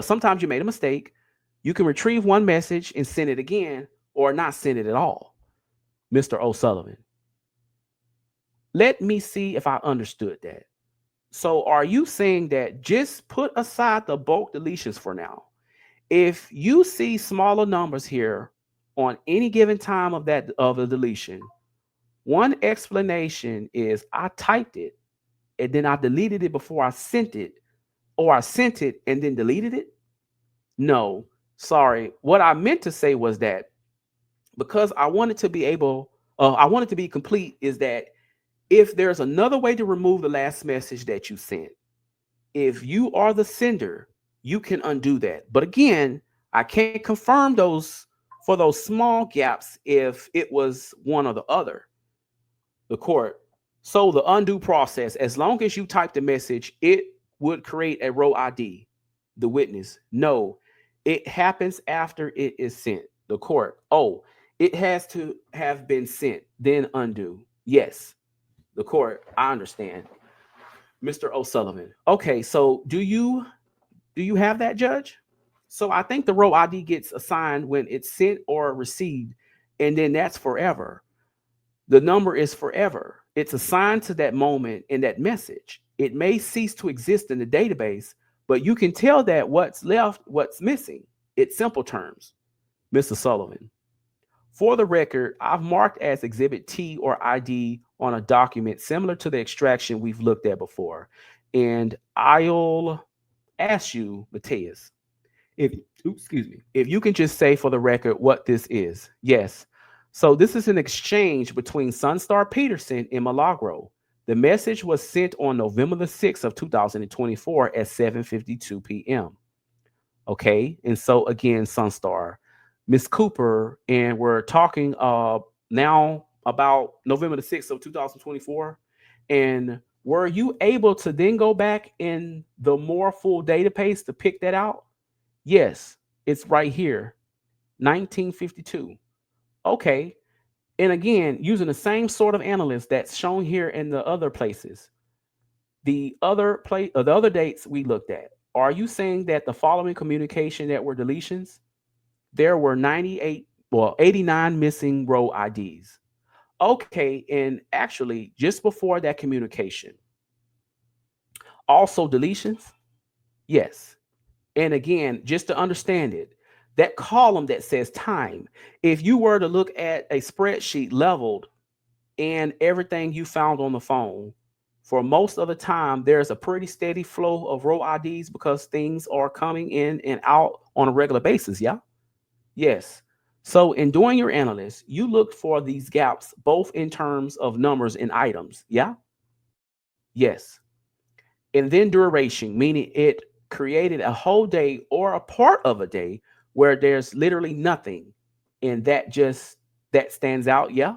S1: Sometimes you made a mistake. You can retrieve one message and send it again or not send it at all. Mr. O'Sullivan. Let me see if I understood that. So are you saying that just put aside the bulk deletions for now? If you see smaller numbers here on any given time of the deletion, one explanation is I typed it and then I deleted it before I sent it, or I sent it and then deleted it? No, sorry. What I meant to say was that because I wanted to be complete, is that if there's another way to remove the last message that you sent, if you are the sender, you can undo that. But again, I can't confirm those for those small gaps if it was one or the other. The court. So the undo process, as long as you type the message, it would create a row ID. The witness. No, it happens after it is sent. The court. Oh, it has to have been sent, then undo. Yes. The court. I understand. Mr. O'Sullivan. Okay, so do you have that, Judge? So I think the row ID gets assigned when it's sent or received, and then that's forever. The number is forever. It's assigned to that moment in that message. It may cease to exist in the database, but you can tell that what's left, what's missing. It's simple terms. Mr. Sullivan. For the record, I've marked as Exhibit T or ID on a document similar to the extraction we've looked at before. And I'll ask you, Mateus, if if you can just say for the record what this is. Yes. So this is an exchange between Sunstar Peterson and Milagro. The message was sent on November the 6th of 2024 at 7:52 p.m. Okay. And so again, Sunstar, Miss Cooper, and we're talking now about November the 6th of 2024. And were you able to then go back in the more full database to pick that out? Yes, it's right here, 1952. Okay. And again, using the same sort of analyst that's shown here in the other places, the other dates we looked at, are you saying that the following communication that were deletions, there were 89 missing row IDs? Okay, and actually, just before that communication, also deletions? Yes. And again, just to understand it, that column that says time, if you were to look at a spreadsheet leveled and everything you found on the phone, for most of the time, there's a pretty steady flow of row IDs because things are coming in and out on a regular basis. Yeah. Yes. So in doing your analysis, you looked for these gaps, both in terms of numbers and items. Yeah. Yes. And then duration, meaning it created a whole day or a part of a day where there's literally nothing. And that stands out. Yeah.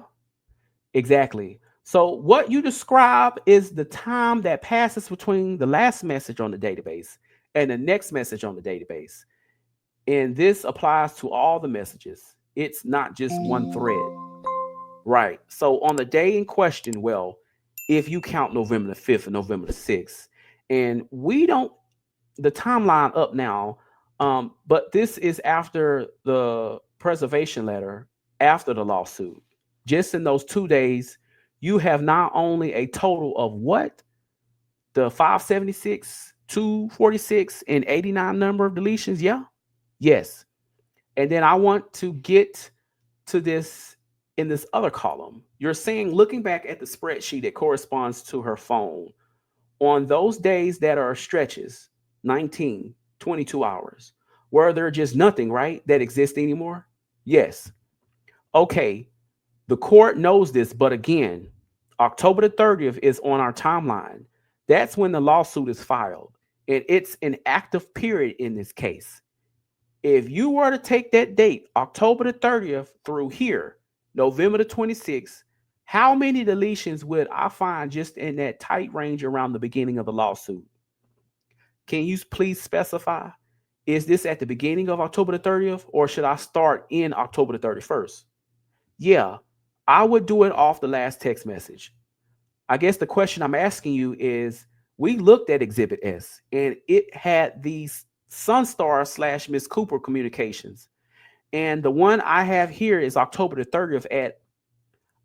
S1: Exactly. So what you describe is the time that passes between the last message on the database and the next message on the database. And this applies to all the messages. It's not just one thread. Right. So on the day in question, well, if you count November the 5th and November the 6th, and we don't, the timeline up now, but this is after the preservation letter, after the lawsuit. Just in those 2 days, you have not only a total of what? The 576, 246, and 89 number of deletions. Yeah. Yes. And then I want to get to this in this other column. You're saying, looking back at the spreadsheet that corresponds to her phone, on those days that are stretches, 19, 22 hours, where there just nothing, right, that exists anymore? Yes. Okay. The court knows this, but again, October the 30th is on our timeline. That's when the lawsuit is filed, and it's an active period in this case. If you were to take that date, October the 30th through here, November the 26th, how many deletions would I find just in that tight range around the beginning of the lawsuit? Can you please specify? Is this at the beginning of October the 30th, or should I start in October the 31st? Yeah, I would do it off the last text message. I guess the question I'm asking you is, we looked at Exhibit S, and it had these Sunstar / Miss Cooper communications. And the one I have here is October the 30th at,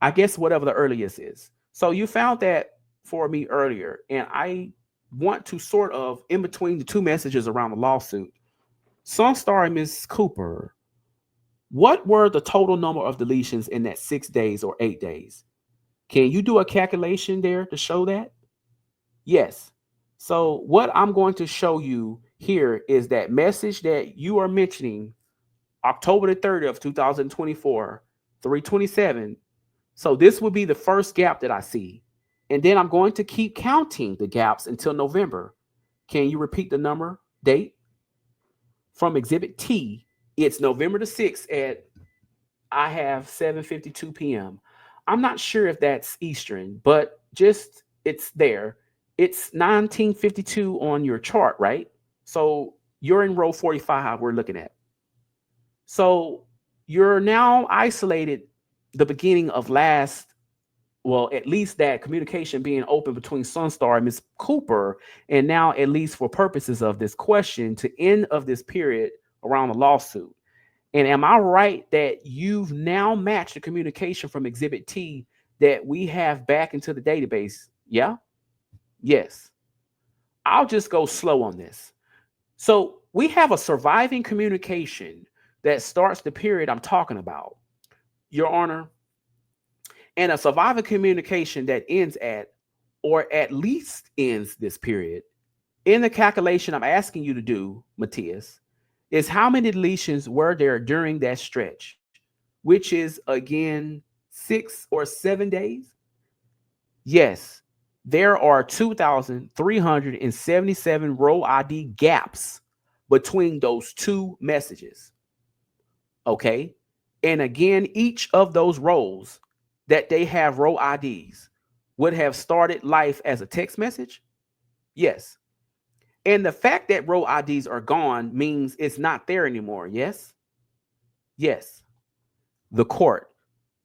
S1: I guess, whatever the earliest is. So you found that for me earlier, and I want to sort of, in between the two messages around the lawsuit, Sunstar and Miss Cooper, what were the total number of deletions in that 6 days or 8 days? Can you do a calculation there to show that? Yes. So what I'm going to show you here is that message that you are mentioning, October the 30th, 2024, 327. So this would be the first gap that I see. And then I'm going to keep counting the gaps until November. Can you repeat the number, date? From Exhibit T, it's November the 6th at, I have 7:52 p.m. I'm not sure if that's Eastern, but just it's there. It's 1952 on your chart, right? So you're in row 45 we're looking at. So you're now isolated the beginning of last, well, at least that communication being open between Sunstar and Miss Cooper, and now, at least for purposes of this question, to end of this period around the lawsuit. And am I right that you've now matched the communication from Exhibit T that we have back into the database? Yeah? Yes. I'll just go slow on this. So we have a surviving communication that starts the period I'm talking about, Your Honor, and a surviving communication that ends at or at least ends this period, in the calculation I'm asking you to do, Matthias, is how many deletions were there during that stretch, which is again 6 or 7 days? Yes, there are 2,377 row ID gaps between those two messages. Okay. And again, each of those rows that they have row IDs would have started life as a text message. Yes. And the fact that row IDs are gone means it's not there anymore. Yes. Yes. The court.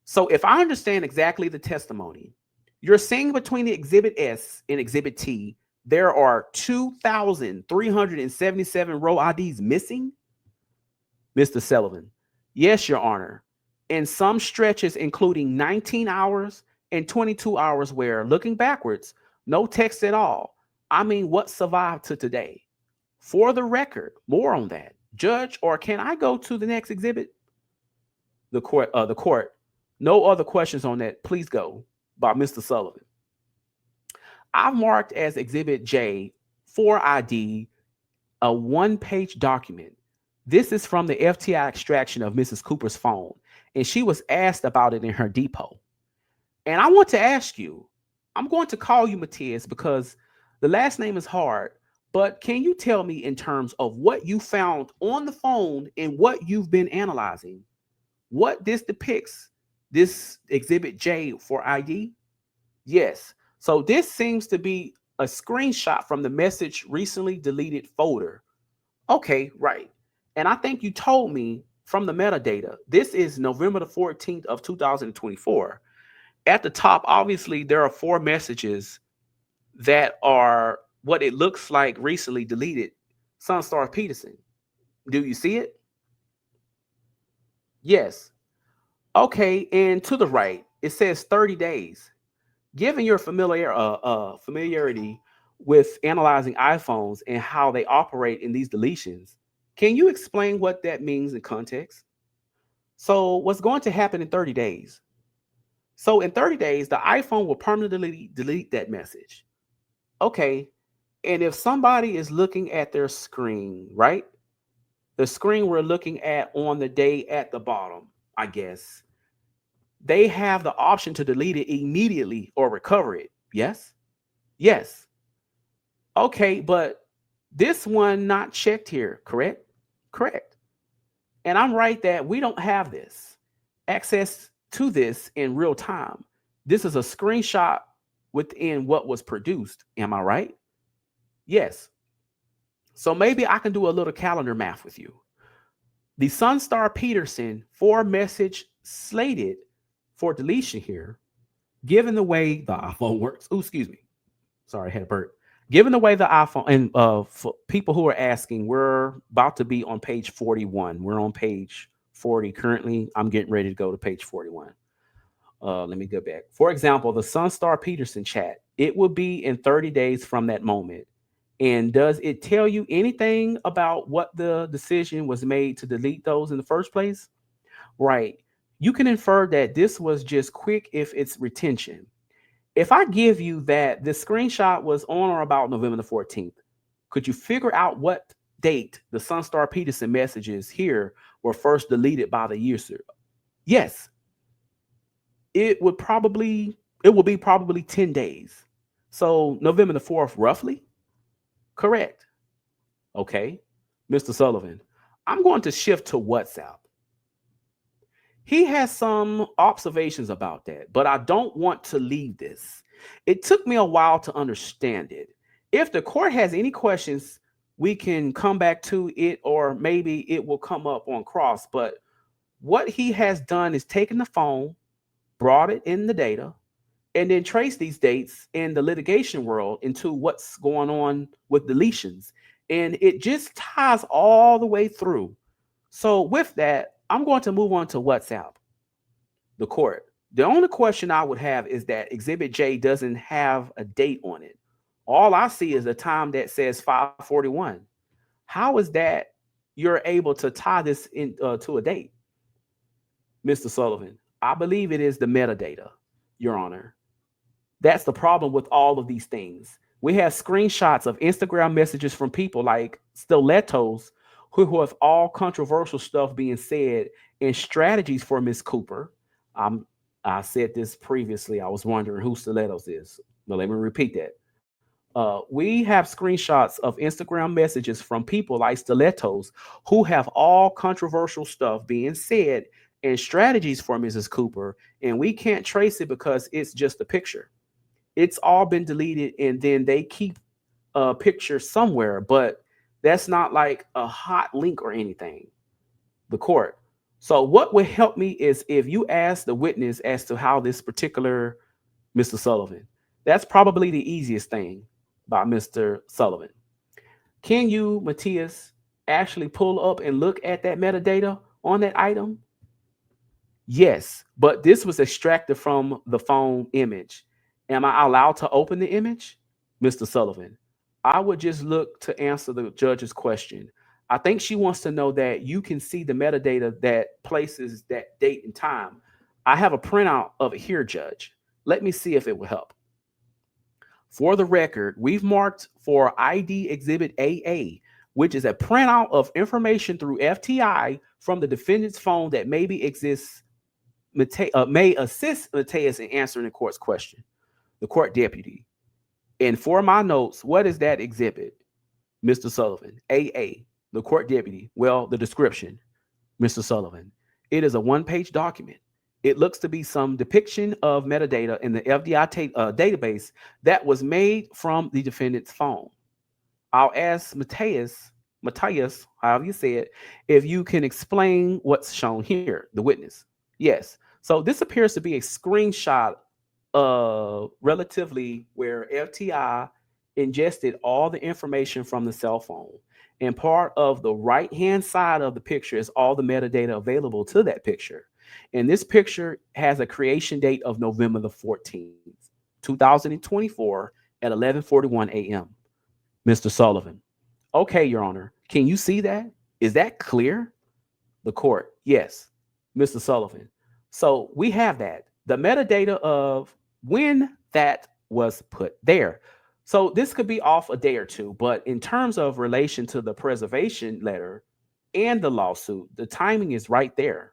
S1: So if I understand exactly the testimony, you're saying between the exhibit S and exhibit T, there are 2,377 row IDs missing? Mr. Sullivan. Yes, Your Honor. In some stretches, including 19 hours and 22 hours where, looking backwards, no text at all. I mean, what survived to today? For the record, more on that. Judge, or can I go to the next exhibit? The court. No other questions on that. Please go. By Mr. Sullivan. I've marked as Exhibit J for ID a one-page document. This is from the FTI extraction of Mrs. Cooper's phone, and she was asked about it in her depot. And I want to ask you, I'm going to call you Matthias because the last name is hard, but can you tell me in terms of what you found on the phone and what you've been analyzing, what this depicts, this Exhibit J for ID? Yes. So this seems to be a screenshot from the message recently deleted folder. Okay, right. And I think you told me from the metadata, this is November the 14th of 2024. At the top, obviously, there are 4 messages that are what it looks like recently deleted. Sunstar Peterson. Do you see it? Yes. Okay, and to the right, it says 30 days. Given your familiarity with analyzing iPhones and how they operate in these deletions, can you explain what that means in context? So what's going to happen in 30 days? So in 30 days, the iPhone will permanently delete that message. Okay, and if somebody is looking at their screen, right? The screen we're looking at on the day at the bottom, I guess, they have the option to delete it immediately or recover it. Yes? Yes. Okay, but this one not checked here, correct? Correct. And I'm right that we don't have this access to this in real time. This is a screenshot within what was produced. Am I right? Yes. So maybe I can do a little calendar math with you. The Sunstar Peterson 4 message slated for deletion here, given the way the iPhone works. Oh, excuse me. Sorry, I had a burp. Given the way the iPhone, and for people who are asking, we're about to be on page 41. We're on page 40 currently. I'm getting ready to go to page 41. Let me go back. For example, the Sunstar Peterson chat, it will be in 30 days from that moment. And does it tell you anything about what the decision was made to delete those in the first place? Right. You can infer that this was just quick if it's retention. If I give you that the screenshot was on or about November the 14th, could you figure out what date the Sunstar Peterson messages here were first deleted by the user? Yes. It will be probably 10 days. So November the 4th, roughly? Correct. Okay. Mr. Sullivan, I'm going to shift to WhatsApp. He has some observations about that, but I don't want to leave this. It took me a while to understand it. If the court has any questions, we can come back to it, or maybe it will come up on cross. But what he has done is taken the phone, brought it in the data, and then traced these dates in the litigation world into what's going on with deletions. And it just ties all the way through. So with that, I'm going to move on to WhatsApp, the court. The only question I would have is that Exhibit J doesn't have a date on it. All I see is a time that says 5:41. How is that you're able to tie this in to a date? Mr. Sullivan, I believe it is the metadata, Your Honor. That's the problem with all of these things. We have screenshots of Instagram messages from people like Stilettos who have all controversial stuff being said and strategies for Miss Cooper. Um, I said this previously. I was wondering who Stilettos is. But let me repeat that. We have screenshots of Instagram messages from people like Stilettos who have all controversial stuff being said and strategies for Mrs. Cooper, and we can't trace it because it's just a picture. It's all been deleted, and then they keep a picture somewhere, but that's not like a hot link or anything. The court. So, what would help me is if you ask the witness as to how this particular Mr. Sullivan, that's probably the easiest thing by Mr. Sullivan. Can you, Matthias, actually pull up and look at that metadata on that item? Yes, but this was extracted from the phone image. Am I allowed to open the image? Mr. Sullivan, I would just look to answer the judge's question. I think she wants to know that you can see the metadata that places that date and time. I have a printout of it here, Judge. Let me see if it will help. For the record, we've marked for ID Exhibit AA, which is a printout of information through FTI from the defendant's phone that maybe exists, may assist Mateus in answering the court's question. The court deputy. And for my notes, what is that exhibit? Mr. Sullivan, AA, the court deputy. Well, the description, Mr. Sullivan. It is a one-page document. It looks to be some depiction of metadata in the FDI database that was made from the defendant's phone. I'll ask Matthias, however you say it, if you can explain what's shown here, the witness. Yes. So this appears to be a screenshot relatively where FTI ingested all the information from the cell phone. And part of the right-hand side of the picture is all the metadata available to that picture. And this picture has a creation date of November the 14th, 2024 at 11:41 a.m. Mr. Sullivan. Okay, Your Honor. Can you see that? Is that clear? The court. Yes. Mr. Sullivan. So we have that. The metadata of when that was put there. So this could be off a day or two, but in terms of relation to the preservation letter and the lawsuit, the timing is right there.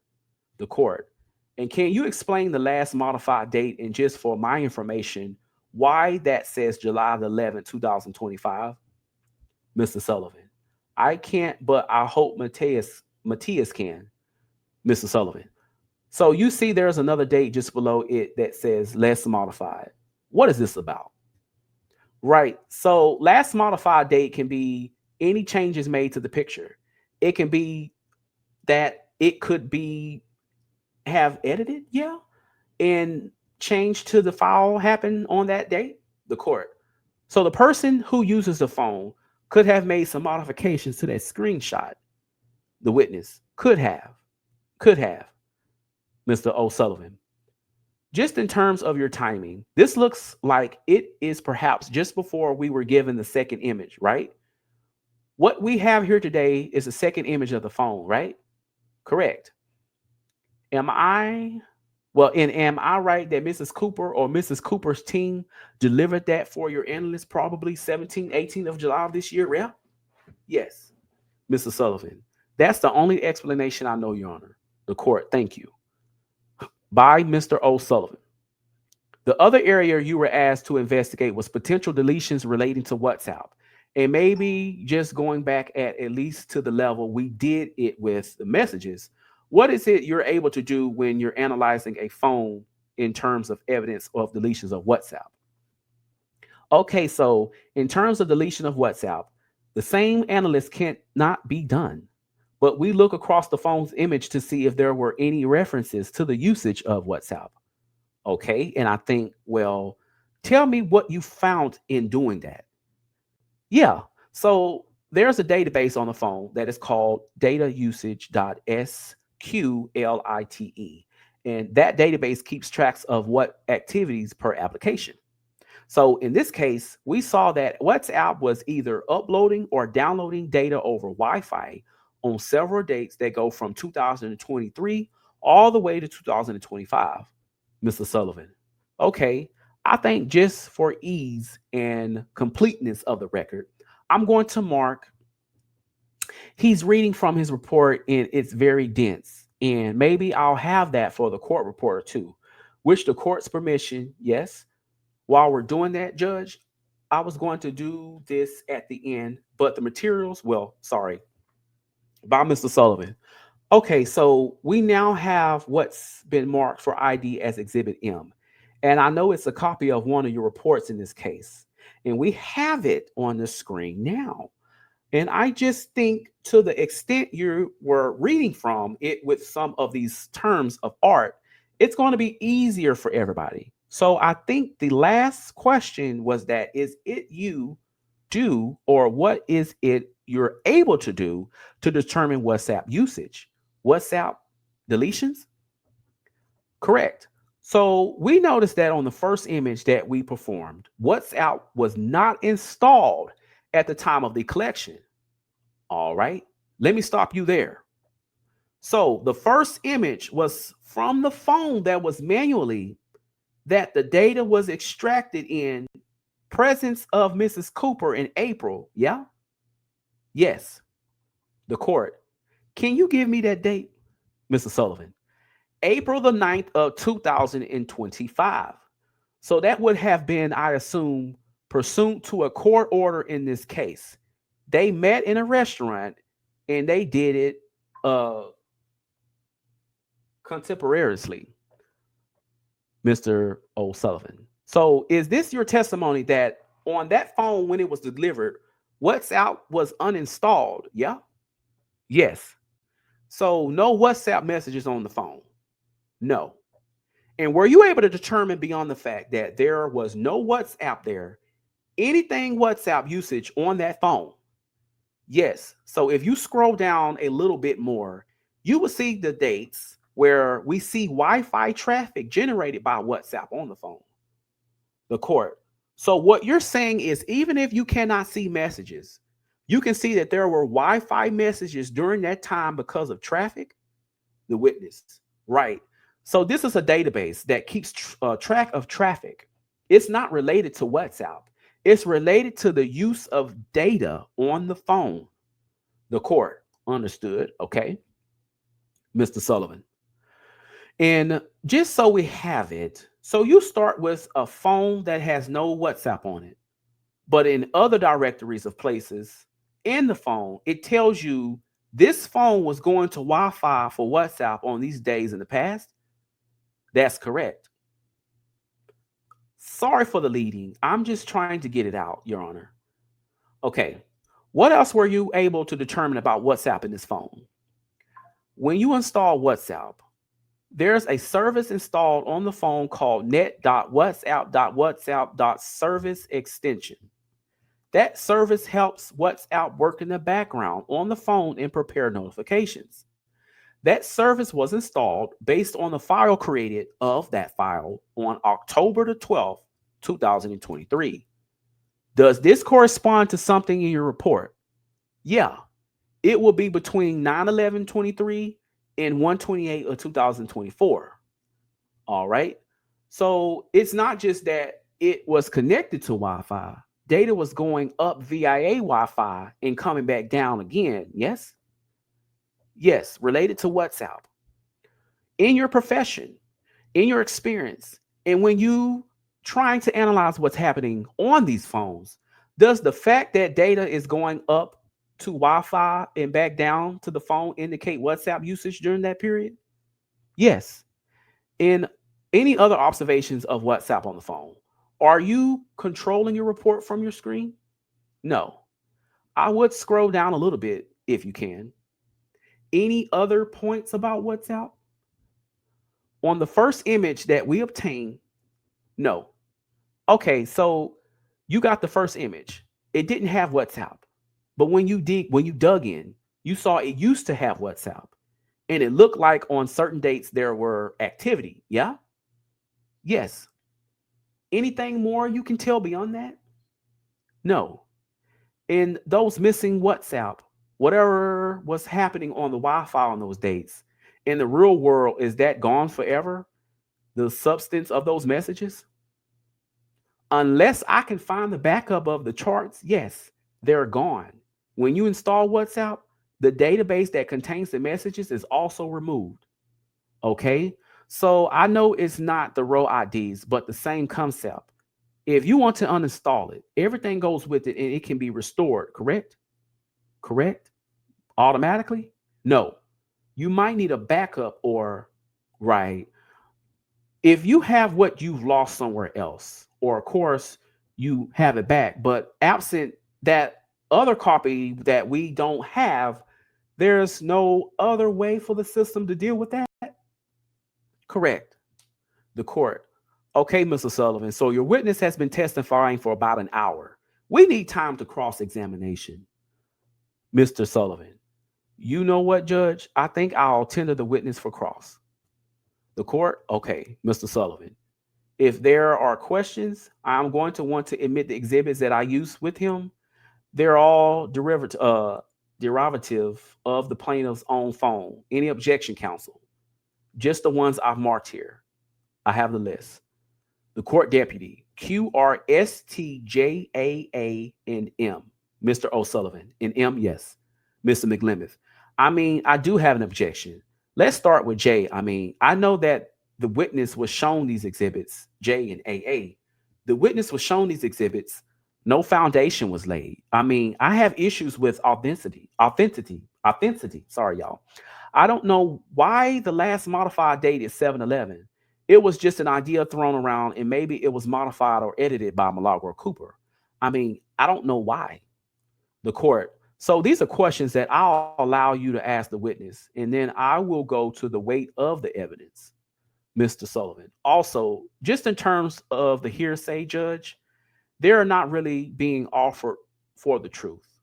S1: The court. And can you explain the last modified date and just for my information, why that says July the 11th, 2025? Mr. Sullivan. I can't, but I hope Matthias can. Mr. Sullivan. So you see there's another date just below it that says last modified. What is this about? Right. So last modified date can be any changes made to the picture. It can be that it could be have edited, yeah, and change to the file happened on that date, the court. So the person who uses the phone could have made some modifications to that screenshot. The witness could have, Mr. O'Sullivan. Just in terms of your timing, this looks like it is perhaps just before we were given the second image, right? What we have here today is a second image of the phone, right? Correct. Am I right that Mrs. Cooper or Mrs. Cooper's team delivered that for your analyst probably 17th, 18th of July of this year? Yeah? Yes, Mr. Sullivan. That's the only explanation I know, Your Honor. The court, thank you. By Mr. O'Sullivan. The other area you were asked to investigate was potential deletions relating to WhatsApp. And maybe just going back at least to the level we did it with the messages. What is it you're able to do when you're analyzing a phone in terms of evidence of deletions of WhatsApp? Okay, so in terms of deletion of WhatsApp, the same analyst can't not be done. But we look across the phone's image to see if there were any references to the usage of WhatsApp. Okay, and I think, well, tell me what you found in doing that. Yeah, so there's a database on the phone that is called datausage.sqlite. And that database keeps tracks of what activities per application. So in this case, we saw that WhatsApp was either uploading or downloading data over Wi-Fi on several dates that go from 2023 all the way to 2025. Mr. Sullivan. Okay, I think just for ease and completeness of the record, I'm going to mark he's reading from his report and it's very dense. And maybe I'll have that for the court reporter too, which the court's permission, yes. While we're doing that, Judge, I was going to do this at the end, but the materials, well, sorry, by Mr. Sullivan. Okay, so we now have what's been marked for ID as Exhibit M. And I know it's a copy of one of your reports in this case. And we have it on the screen now. And I just think to the extent you were reading from it with some of these terms of art, it's going to be easier for everybody. So I think the last question was that is it you do or what is it you're able to do to determine WhatsApp usage? WhatsApp deletions? Correct. So we noticed that on the first image that we performed, WhatsApp was not installed at the time of the collection. All right, let me stop you there. So the first image was from the phone that was manually that the data was extracted in presence of Mrs. Cooper in April. Yeah? Yes. The court. Can you give me that date, Mr. Sullivan? April the 9th of 2025. So that would have been, I assume, pursuant to a court order in this case. They met in a restaurant and they did it contemporaneously, Mr. O'Sullivan. So is this your testimony that on that phone when it was delivered, WhatsApp was uninstalled? Yeah? Yes. So no WhatsApp messages on the phone? No. And were you able to determine beyond the fact that there was no WhatsApp there, anything WhatsApp usage on that phone? Yes. So if you scroll down a little bit more, you will see the dates where we see Wi-Fi traffic generated by WhatsApp on the phone. The court. So what you're saying is even if you cannot see messages, you can see that there were Wi-Fi messages during that time because of traffic. The witness. Right. So this is a database that keeps track of traffic. It's not related to WhatsApp. It's related to the use of data on the phone. The court. Understood. Okay. Mr. Sullivan. And just so we have it, so you start with a phone that has no WhatsApp on it, but in other directories of places in the phone, it tells you this phone was going to Wi-Fi for WhatsApp on these days in the past. That's correct. Sorry for the leading. I'm just trying to get it out, Your Honor. Okay. What else were you able to determine about WhatsApp in this phone? When you install WhatsApp, there's a service installed on the phone called net.whatsapp.whatsapp.service extension. That service helps WhatsApp work in the background on the phone and prepare notifications. That service was installed based on the file created of that file on October the 12th, 2023. Does this correspond to something in your report? Yeah, it will be between 9/11/23 and 1/28 of 2024. All right. So it's not just that it was connected to Wi-Fi. Data was going up via Wi-Fi and coming back down again. Yes. Yes. Related to WhatsApp. In your profession, in your experience, and when you trying to analyze what's happening on these phones, does the fact that data is going up to Wi-Fi and back down to the phone indicate WhatsApp usage during that period? Yes. In any other observations of WhatsApp on the phone, are you controlling your report from your screen? No. I would scroll down a little bit if you can. Any other points about WhatsApp? On the first image that we obtained, no. Okay, so you got the first image. It didn't have WhatsApp. But when you dug in, you saw it used to have WhatsApp. And it looked like on certain dates there were activity. Yeah? Yes. Anything more you can tell beyond that? No. And those missing WhatsApp, whatever was happening on the Wi-Fi on those dates, in the real world, is that gone forever? The substance of those messages? Unless I can find the backup of the charts, yes, they're gone. When you install WhatsApp, the database that contains the messages is also removed. Okay. So I know it's not the row IDs, but the same concept. If you want to uninstall it, everything goes with it and it can be restored, correct? Correct? Automatically? No. You might need a backup or, right. If you have what you've lost somewhere else, or of course you have it back, but absent that other copy that we don't have, there's no other way for the system to deal with that. Correct. The court. Okay, Mr. Sullivan. So your witness has been testifying for about an hour. We need time to cross-examination. Mr. Sullivan. You know what, Judge? I think I'll tender the witness for cross. The court. Okay, Mr. Sullivan. If there are questions, I'm going to want to admit the exhibits that I used with him. They're all derivative of the plaintiff's own phone. Any objection, counsel? Just the ones I've marked here. I have the list. The court deputy, QRSTJAA and M. Mr. O'Sullivan. And M, yes. Mr. McLemeth. I mean, I do have an objection. Let's start with J. I mean, I know that the witness was shown these exhibits, J and AA. The witness was shown these exhibits. No foundation was laid. I mean, I have issues with authenticity. Sorry, y'all. I don't know why the last modified date is 7/11. It was just an idea thrown around, and maybe it was modified or edited by Milagro Cooper. I mean, I don't know why. The court. So these are questions that I'll allow you to ask the witness, and then I will go to the weight of the evidence, Mr. Sullivan. Also, just in terms of the hearsay, Judge, they're not really being offered for the truth.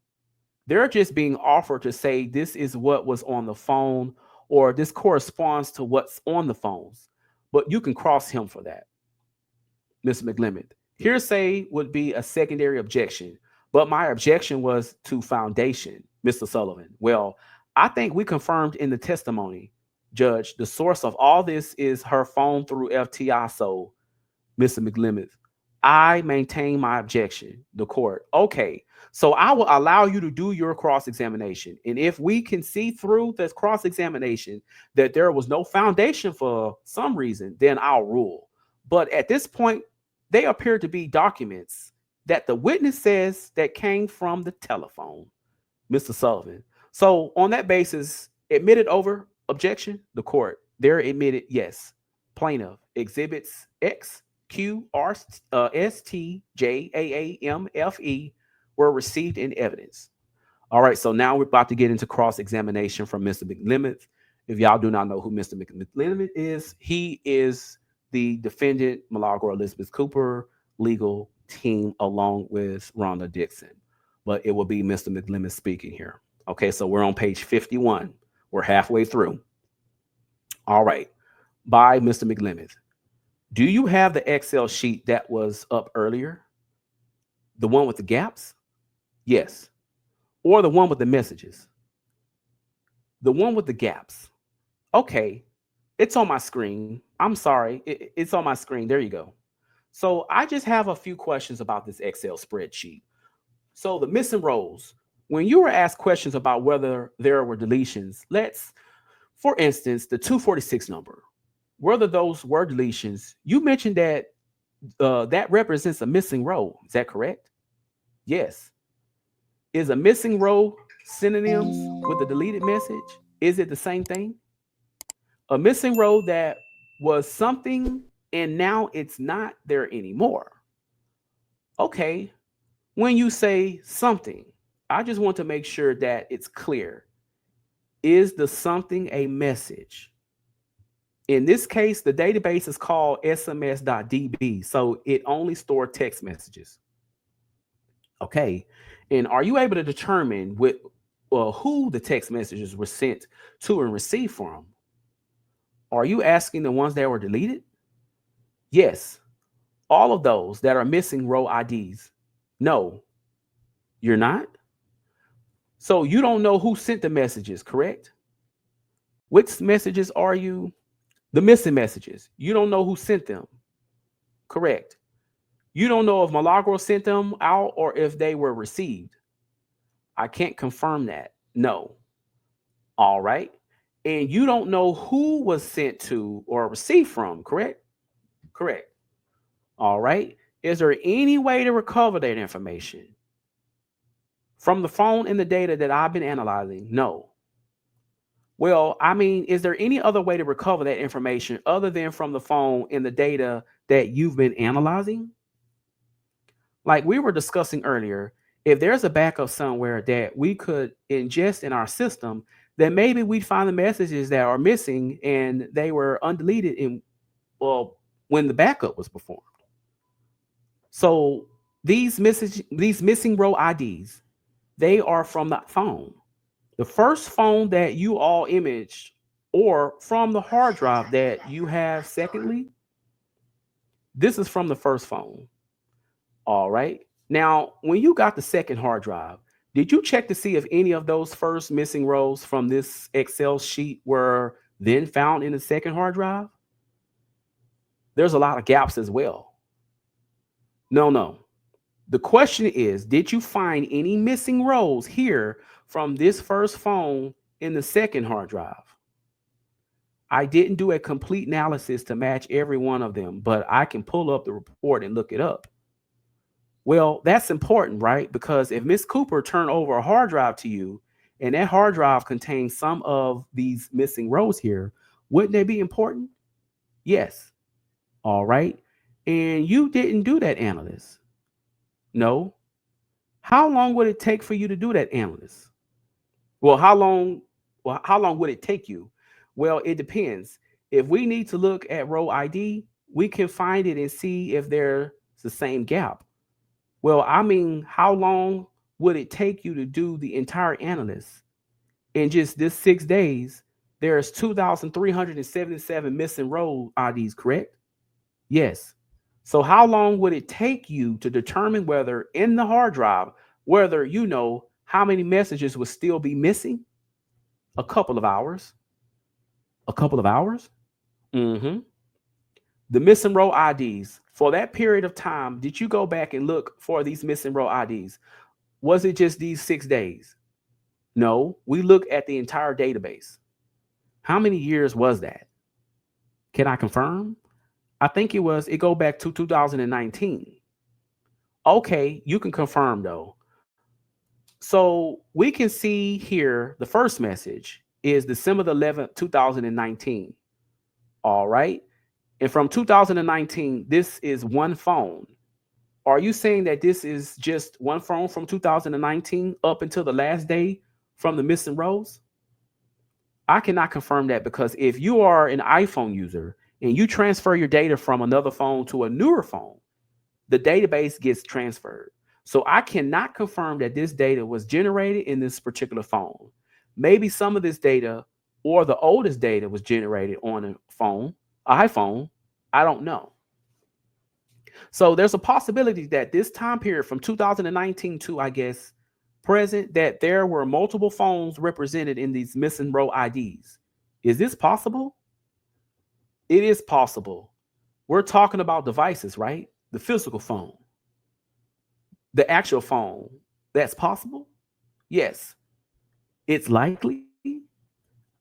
S1: They're just being offered to say this is what was on the phone, or this corresponds to what's on the phones. But you can cross him for that, Mr. McLemeth. Hearsay would be a secondary objection, but my objection was to foundation, Mr. Sullivan. Well, I think we confirmed in the testimony, Judge, the source of all this is her phone through FTI. So, Mr. McLemeth, I maintain my objection. The court. Okay, so I will allow you to do your cross-examination. And if we can see through this cross-examination that there was no foundation for some reason, then I'll rule. But at this point, they appear to be documents that the witness says that came from the telephone, Mr. Sullivan. So on that basis, admitted over objection, the court. They're admitted, yes. Plaintiff, exhibits X, Q, R, S, T, J, A, A, M, F, E were received in evidence. All right, so now we're about to get into cross-examination from Mr. McLemeth. If y'all do not know who Mr. McLemeth is, he is the defendant, Milagro Elizabeth Cooper, legal team, along with Rhonda Dixon. But it will be Mr. McLemeth speaking here. Okay, so we're on page 51. We're halfway through. All right, by Mr. McLemeth. Do you have the Excel sheet that was up earlier? The one with the gaps? Yes. Or the one with the messages? The one with the gaps. Okay, it's on my screen. I'm sorry, it's on my screen. There you go. So I just have a few questions about this Excel spreadsheet. So the missing rows, when you were asked questions about whether there were deletions, let's, for instance, the 246 number, whether those were deletions, you mentioned that that represents a missing row. Is that correct? Yes. Is a missing row synonyms with a deleted message? Is it the same thing? A missing row that was something and now it's not there anymore. Okay. When you say something, I just want to make sure that it's clear. Is the something a message? In this case, the database is called sms.db, so it only stores text messages. Okay. And are you able to determine who the text messages were sent to and received from? Are you asking the ones that were deleted? Yes. All of those that are missing row IDs. No, you're not. So you don't know who sent the messages, correct? Which messages are you? The missing messages. You don't know who sent them. Correct. You don't know if Milagro sent them out or if they were received. I can't confirm that. No. All right. And you don't know who was sent to or received from, correct? Correct. All right. Is there any way to recover that information from the phone and the data that I've been analyzing? No. Well, I mean, is there any other way to recover that information other than from the phone and the data that you've been analyzing? Like we were discussing earlier, if there's a backup somewhere that we could ingest in our system, then maybe we'd find the messages that are missing and they were undeleted in, well, when the backup was performed. So these missing row IDs, they are from the phone. The first phone that you all imaged, or from the hard drive that you have secondly, this is from the first phone. All right. Now, when you got the second hard drive, did you check to see if any of those first missing rows from this Excel sheet were then found in the second hard drive? There's a lot of gaps as well. No. The question is, did you find any missing rows here from this first phone in the second hard drive? I didn't do a complete analysis to match every one of them, but I can pull up the report and look it up. Well, that's important, right? Because if Miss Cooper turned over a hard drive to you and that hard drive contains some of these missing rows here, wouldn't they be important? Yes. All right. And you didn't do that analysis. No. How long would it take for you to do that analysis? Well, how long would it take you? Well, it depends. If we need to look at row ID, we can find it and see if there's the same gap. Well, I mean, how long would it take you to do the entire analysis? In just this 6 days, there's 2,377 missing row IDs, correct? Yes. So how long would it take you to determine whether in the hard drive, whether you know how many messages would still be missing? A couple of hours. A couple of hours? Mm-hmm. The missing row IDs, for that period of time, did you go back and look for these missing row IDs? Was it just these 6 days? No, we look at the entire database. How many years was that? Can I confirm? I think it go back to 2019. Okay, you can confirm though. So we can see here the first message is December 11th, 2019. All right. And from 2019, this is one phone. Are you saying that this is just one phone from 2019 up until the last day from the missing rows? I cannot confirm that, because if you are an iPhone user and you transfer your data from another phone to a newer phone, the database gets transferred. So I cannot confirm that this data was generated in this particular phone. Maybe some of this data or the oldest data was generated on a phone, iPhone. I don't know. So there's a possibility that this time period from 2019 to, I guess, present, that there were multiple phones represented in these missing row IDs. Is this possible? It is possible. We're talking about devices, right? The physical phone, the actual phone. That's possible? Yes. It's likely?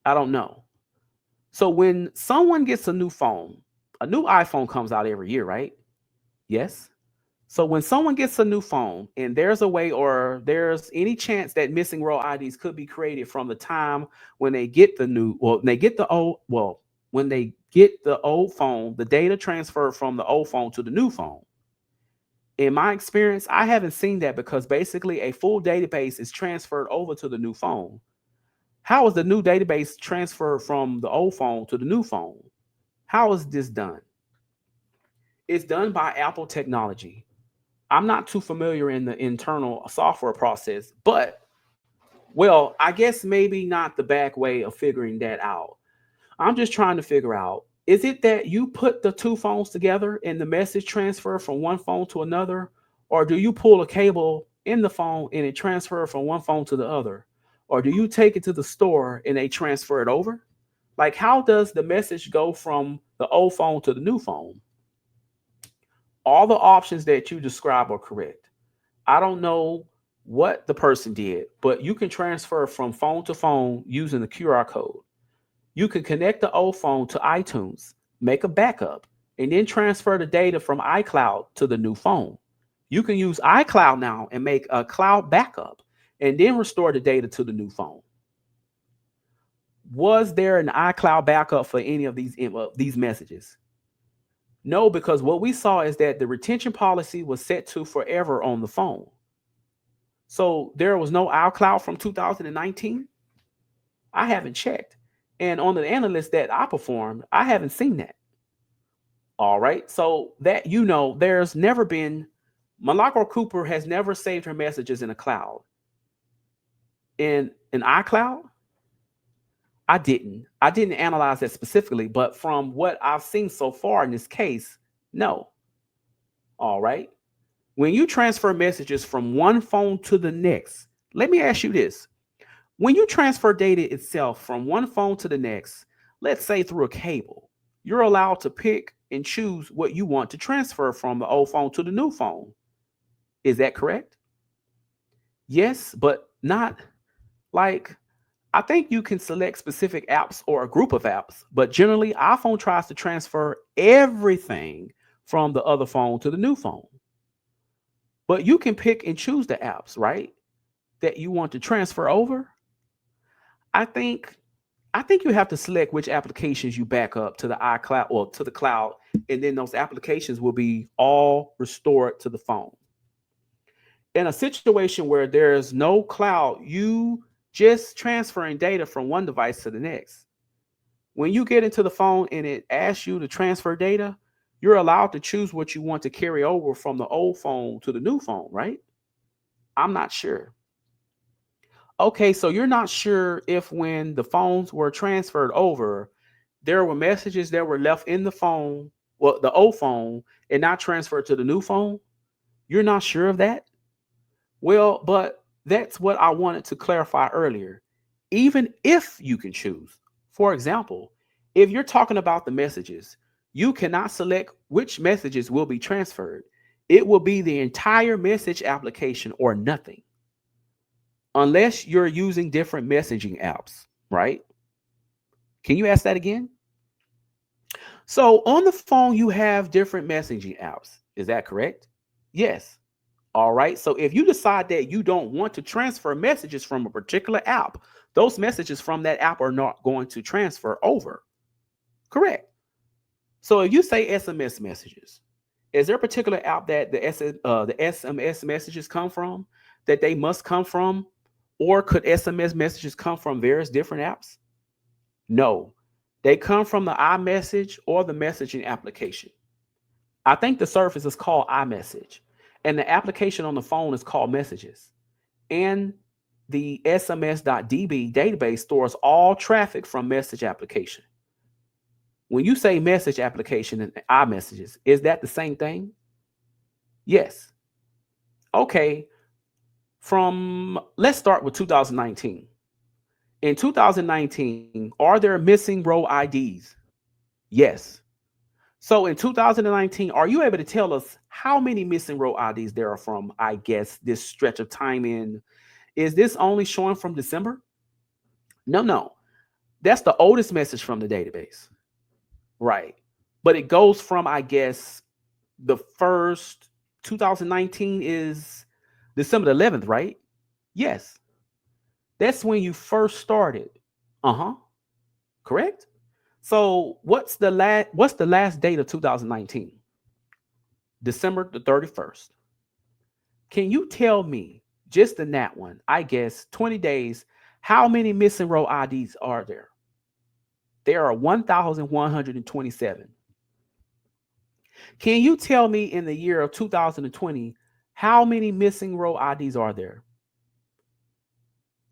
S1: I don't know. So when someone gets a new phone, a new iPhone comes out every year, right? Yes. So when someone gets a new phone and there's a way, or there's any chance that missing row IDs could be created from the time when they get the new, when they get the old phone, the data transferred from the old phone to the new phone. In my experience, I haven't seen that, because basically a full database is transferred over to the new phone. How is the new database transferred from the old phone to the new phone? How is this done? It's done by Apple technology. I'm not too familiar in the internal software process, but, well, I guess maybe not the back way of figuring that out. I'm just trying to figure out, is it that you put the two phones together and the message transfer from one phone to another? Or do you pull a cable in the phone and it transfer from one phone to the other? Or do you take it to the store and they transfer it over? Like, how does the message go from the old phone to the new phone? all the options that you describe are correct. I don't know what the person did, but you can transfer from phone to phone using the QR code. You can connect the old phone to iTunes, make a backup, and then transfer the data from iCloud to the new phone. You can use iCloud now and make a cloud backup and then restore the data to the new phone. Was there an iCloud backup for any of these messages? No, because what we saw is that the retention policy was set to forever on the phone. So there was no iCloud from 2019. I haven't checked. And on the analyst that I performed, I haven't seen that. All right. So that, there's never been, Milagro Cooper has never saved her messages in a cloud. In an iCloud, I didn't analyze that specifically, but from what I've seen so far in this case, no. All right. When you transfer messages from one phone to the next, let me ask you this. When you transfer data itself from one phone to the next, let's say through a cable, you're allowed to pick and choose what you want to transfer from the old phone to the new phone. Is that correct? Yes, but not like, I think you can select specific apps or a group of apps, but generally iPhone tries to transfer everything from the other phone to the new phone. But you can pick and choose the apps, right, that you want to transfer over. I think you have to select which applications you back up to the iCloud or to the cloud, and then those applications will be all restored to the phone. In a situation where there's no cloud, you just transferring data from one device to the next. When you get into the phone and it asks you to transfer data, you're allowed to choose what you want to carry over from the old phone to the new phone, right? I'm not sure. Okay, so you're not sure if when the phones were transferred over, there were messages that were left in the phone, well, the old phone, and not transferred to the new phone? You're not sure of that? Well, but that's what I wanted to clarify earlier. Even if you can choose, for example, if you're talking about the messages, you cannot select which messages will be transferred. It will be the entire message application or nothing, unless you're using different messaging apps, right? Can you ask that again? So on the phone, you have different messaging apps. Is that correct? Yes. All right. So if you decide that you don't want to transfer messages from a particular app, those messages from that app are not going to transfer over. Correct. So if you say SMS messages, is there a particular app that the SMS messages come from, that they must come from? Or could SMS messages come from various different apps? No, they come from the iMessage or the messaging application. I think the service is called iMessage, and the application on the phone is called Messages. And the SMS.db database stores all traffic from message application. When you say message application and iMessages, is that the same thing? Yes. Okay. Let's start with 2019. In 2019, are there missing row IDs? Yes. So in 2019, are you able to tell us how many missing row IDs there are from, I guess, this stretch of time in? Is this only showing from December? No. That's the oldest message from the database. Right. But it goes from, I guess, the first 2019 is December the 11th, right? Yes. That's when you first started. Correct? So what's the last date of 2019? December the 31st. Can you tell me, just in that one, I guess 20 days, how many missing row IDs are there? There are 1,127. Can you tell me in the year of 2020, how many missing row IDs are there?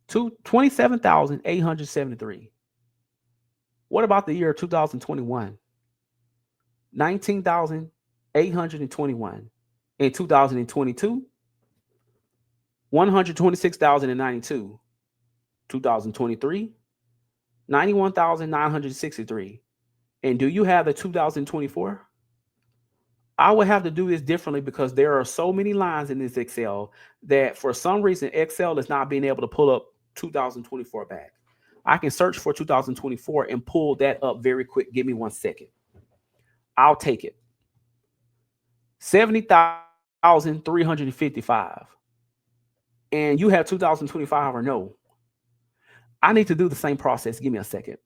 S1: 27,873. What about the year of 2021? 19,821. In 2022, 126,092. 2023, 91,963. And do you have the 2024? I would have to do this differently because there are so many lines in this Excel that for some reason Excel is not being able to pull up 2024 back. I can search for 2024 and pull that up very quick. Give me 1 second. I'll take it. 70,355. And you have 2025 or no. I need to do the same process. Give me a second.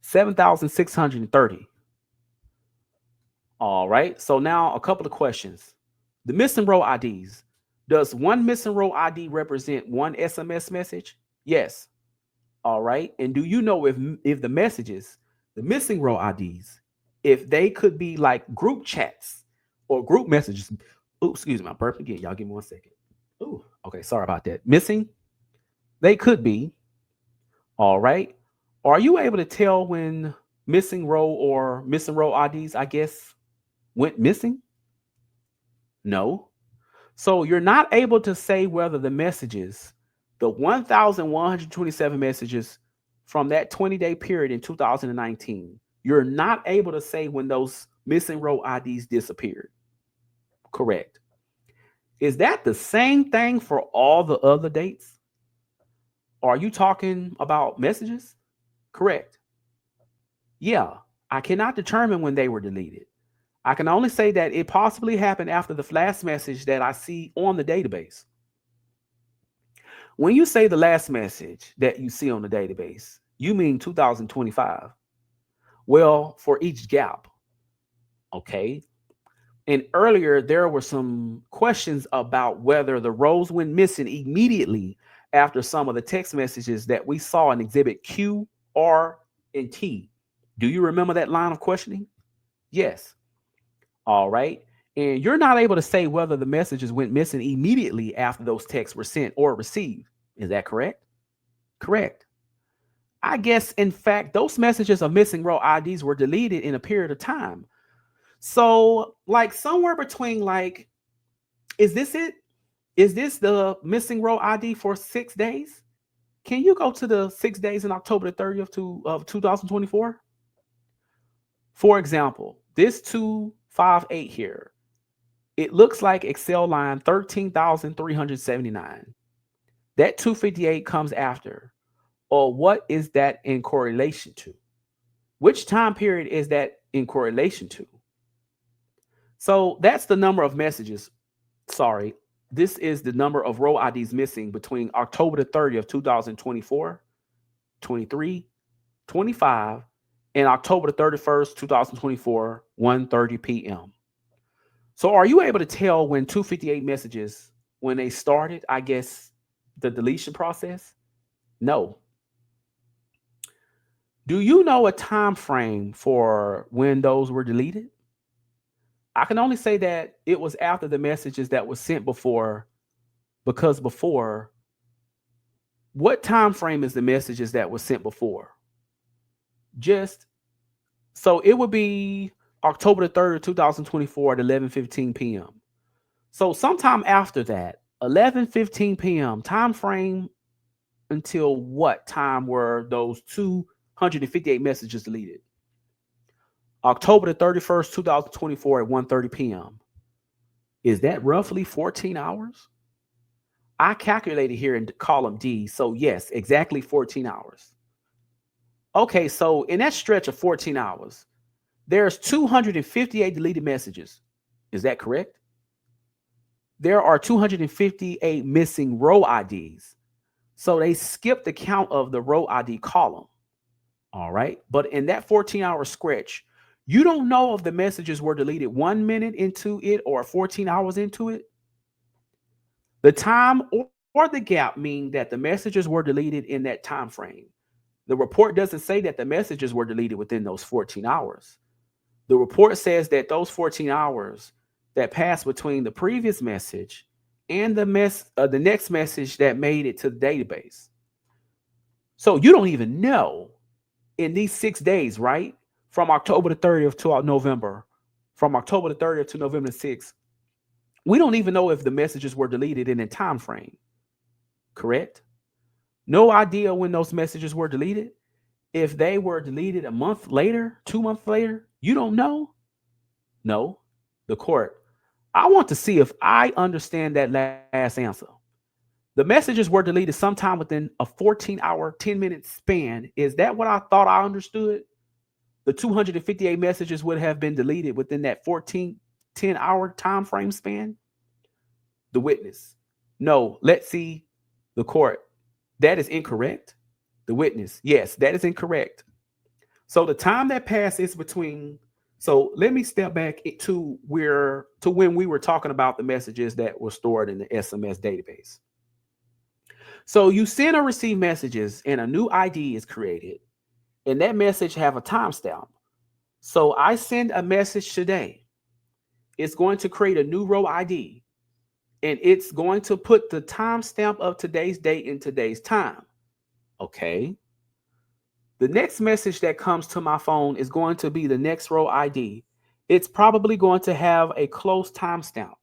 S1: 7,630. All right. So now a couple of questions. The missing row IDs. Does one missing row ID represent one SMS message? Yes. All right. And do you know if the messages, the missing row IDs, if they could be like group chats or group messages? Oh, excuse me. I'm burping again. Y'all give me 1 second. Oh, okay. Sorry about that. Missing. They could be. All right. Are you able to tell when missing row or missing row IDs, I guess, went missing? No. So you're not able to say whether the messages, the 1,127 messages from that 20-day period in 2019, you're not able to say when those missing row IDs disappeared. Correct. Is that the same thing for all the other dates? Are you talking about messages? Correct. Yeah, I cannot determine when they were deleted. I can only say that it possibly happened after the last message that I see on the database. When you say the last message that you see on the database, you mean 2025. Well, for each gap. Okay. And earlier, there were some questions about whether the rows went missing immediately after some of the text messages that we saw in Exhibit Q, R, and T. Do you remember that line of questioning? Yes. All right. And you're not able to say whether the messages went missing immediately after those texts were sent or received. Is that correct? Correct. I guess, in fact, those messages of missing row IDs were deleted in a period of time. So, like somewhere between, like, is this it? Is this the missing row ID for 6 days? Can you go to the 6 days in October the 30th of 2024? For example, this 258 here, it looks like Excel line 13,379. That 258 comes after. Or what is that in correlation to? Which time period is that in correlation to? So that's the number of messages. Sorry, this is the number of row IDs missing between October the 30th, 2024, 23, 25, and October the 31st, 2024, 1:30 p.m. So are you able to tell when 258 messages, when they started, I guess, the deletion process? No. Do you know a time frame for when those were deleted? I can only say that it was after the messages that were sent before, because before, what time frame is the messages that were sent before? Just so it would be October the 3rd, 2024 at 11:15 p.m. So sometime after that, 11:15 p.m. time frame until what time were those 258 messages deleted? October the 31st, 2024 at 1:30 p.m. Is that roughly 14 hours? I calculated here in column D. So yes, exactly 14 hours. Okay, so in that stretch of 14 hours, there's 258 deleted messages. Is that correct? There are 258 missing row IDs. So they skipped the count of the row ID column. All right. But in that 14-hour stretch, you don't know if the messages were deleted 1 minute into it or 14 hours into it. The time or the gap mean that the messages were deleted in that time frame. The report doesn't say that the messages were deleted within those 14 hours. The report says that those 14 hours that passed between the previous message and the next message that made it to the database. So you don't even know in these 6 days, right? From October the 30th to November, from October the 30th to November the 6th, we don't even know if the messages were deleted in a time frame. Correct? No idea when those messages were deleted. If they were deleted a month later, 2 months later, you don't know? No. The court. I want to see if I understand that last answer. The messages were deleted sometime within a 14-hour, 10-minute span. Is that what I thought I understood? The 258 messages would have been deleted within that 10-hour time frame span? The witness. No, let's see. The court. That is incorrect. The witness. Yes, that is incorrect. So the time that passed is between. So let me step back to when we were talking about the messages that were stored in the SMS database. So you send or receive messages and a new ID is created, and that message have a timestamp. So I send a message today. It's going to create a new row ID, and it's going to put the timestamp of today's date in today's time. Okay. The next message that comes to my phone is going to be the next row ID. It's probably going to have a close timestamp.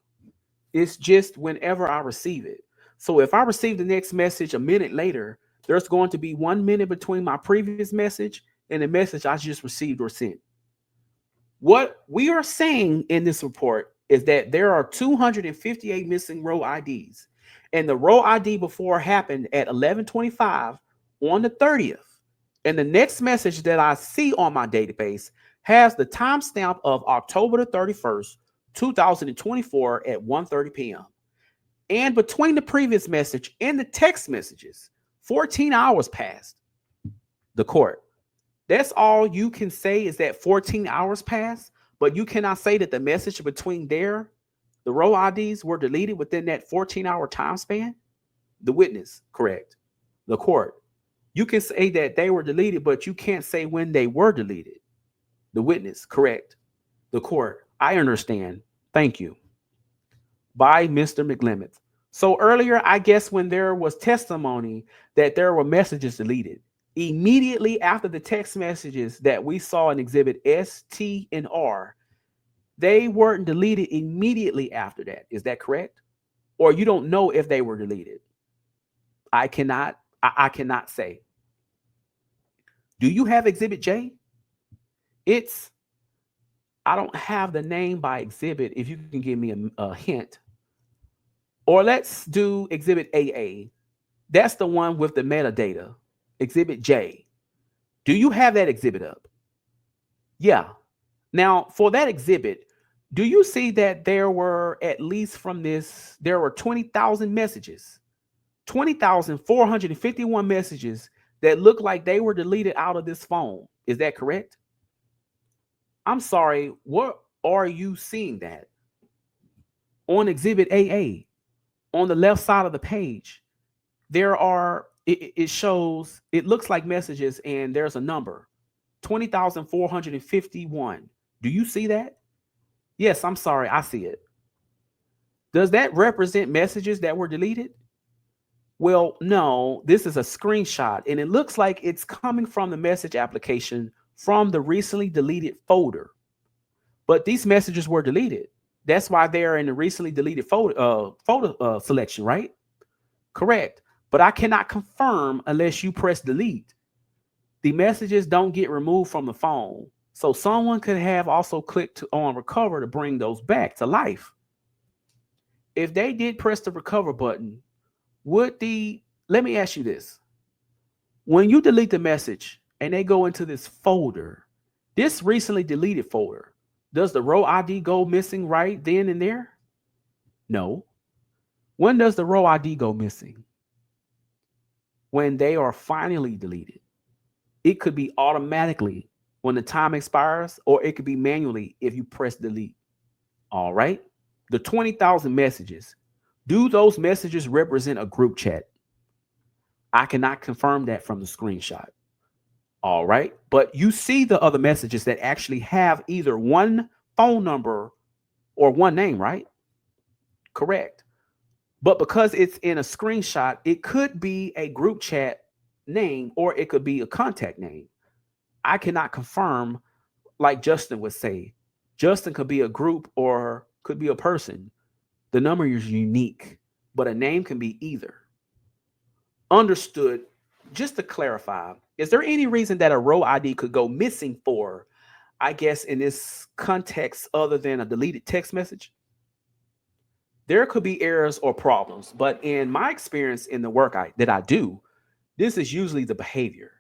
S1: It's just whenever I receive it. So if I receive the next message a minute later, there's going to be 1 minute between my previous message and the message I just received or sent. What we are saying in this report is that there are 258 missing row IDs, and the row ID before happened at 11:25 on the 30th. And the next message that I see on my database has the timestamp of October the 31st, 2024 at 1:30 p.m. And between the previous message and the text messages, 14 hours passed. The court. That's all you can say is that 14 hours passed, but you cannot say that the message between the row IDs were deleted within that 14-hour time span? The witness. Correct. The court. You can say that they were deleted, but you can't say when they were deleted. The witness. Correct. The court. I understand. Thank you. By Mr. McLemeth. So earlier, I guess when there was testimony that there were messages deleted, immediately after the text messages that we saw in Exhibit S, T, and R, they weren't deleted immediately after that. Is that correct? Or you don't know if they were deleted? I cannot say. Do you have Exhibit J? I don't have the name by exhibit. If you can give me a hint. Or let's do Exhibit AA. That's the one with the metadata. Exhibit J. Do you have that exhibit up? Yeah. Now, for that exhibit, do you see that there were, at least from this, there were 20,000 messages, 20,451 messages that look like they were deleted out of this phone. Is that correct? I'm sorry, what are you seeing that? On Exhibit AA, on the left side of the page, it shows, it looks like messages and there's a number, 20,451. Do you see that? Yes, I'm sorry, I see it. Does that represent messages that were deleted? Well, no, this is a screenshot and it looks like it's coming from the message application from the recently deleted folder. But these messages were deleted. That's why they're in the recently deleted folder selection, right? Correct. But I cannot confirm unless you press delete. The messages don't get removed from the phone. So someone could have also clicked on recover to bring those back to life. If they did press the recover button, let me ask you this. When you delete the message and they go into this folder, this recently deleted folder, does the row ID go missing right then and there? No. When does the row ID go missing? When they are finally deleted. It could be automatically when the time expires, or it could be manually if you press delete. All right. The 20,000 messages. Do those messages represent a group chat? I cannot confirm that from the screenshot. All right. But you see the other messages that actually have either one phone number or one name, right? Correct. But because it's in a screenshot, it could be a group chat name or it could be a contact name. I cannot confirm, like Justin would say. Justin could be a group or could be a person. The number is unique, but a name can be either. Understood. Just to clarify, is there any reason that a row ID could go missing for I guess in this context, other than a deleted text message, there could be errors or problems. But in my experience in the work that I do, this is usually the behavior.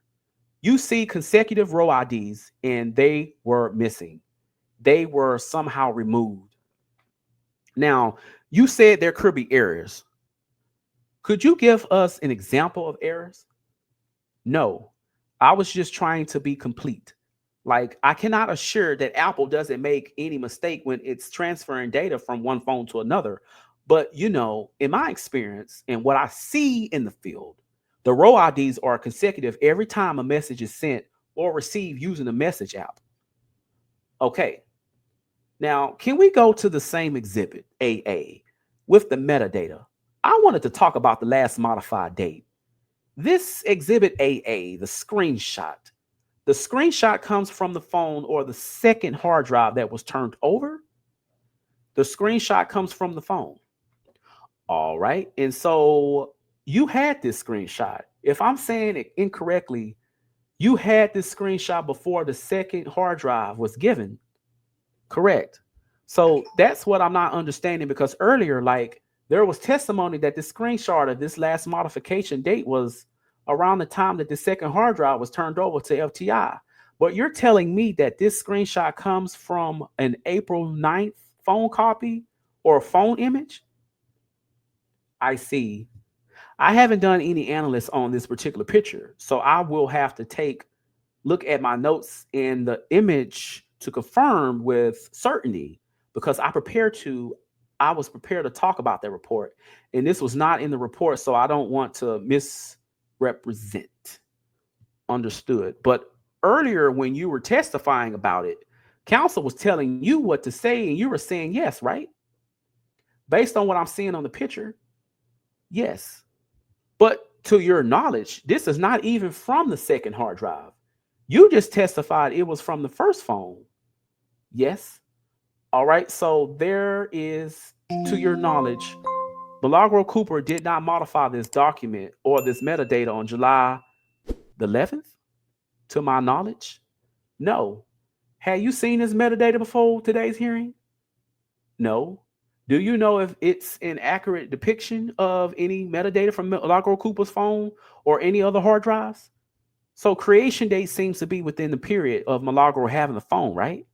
S1: You see consecutive row IDs and they were missing. They were somehow removed. Now, you said there could be errors. Could you give us an example of errors? No, I was just trying to be complete. Like, I cannot assure that Apple doesn't make any mistake when it's transferring data from one phone to another. But, you know, in my experience and what I see in the field, the row IDs are consecutive every time a message is sent or received using the message app. Okay. Now, can we go to the same exhibit, AA, with the metadata? I wanted to talk about the last modified date. This exhibit AA, the screenshot comes from the phone or the second hard drive that was turned over. The screenshot comes from the phone. All right. And so you had this screenshot. If I'm saying it incorrectly, you had this screenshot before the second hard drive was given. Correct. So that's what I'm not understanding, because earlier, like, there was testimony that the screenshot of this last modification date was around the time that the second hard drive was turned over to FTI. But you're telling me that this screenshot comes from an April 9th phone copy or phone image? I see. I haven't done any analysis on this particular picture, so I will have to look at my notes in the image to confirm with certainty, because I was prepared to talk about that report, and this was not in the report, so I don't want to misrepresent. Understood. But earlier when you were testifying about it, counsel was telling you what to say, and you were saying yes, right? Based on what I'm seeing on the picture, yes. But to your knowledge, this is not even from the second hard drive. You just testified it was from the first phone. Yes. All right. So there is, to your knowledge, Milagro Cooper did not modify this document or this metadata on July the 11th, to my knowledge. No. Have you seen this metadata before today's hearing? No. Do you know if it's an accurate depiction of any metadata from Milagro Cooper's phone or any other hard drives? So creation date seems to be within the period of Milagro having the phone, right?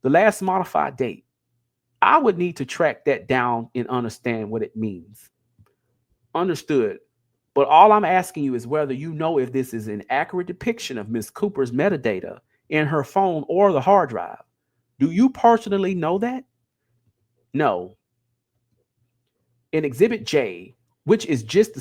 S1: The last modified date. I would need to track that down and understand what it means. Understood. But all I'm asking you is whether you know if this is an accurate depiction of Ms. Cooper's metadata in her phone or the hard drive. Do you personally know that? No. In Exhibit J, which is just the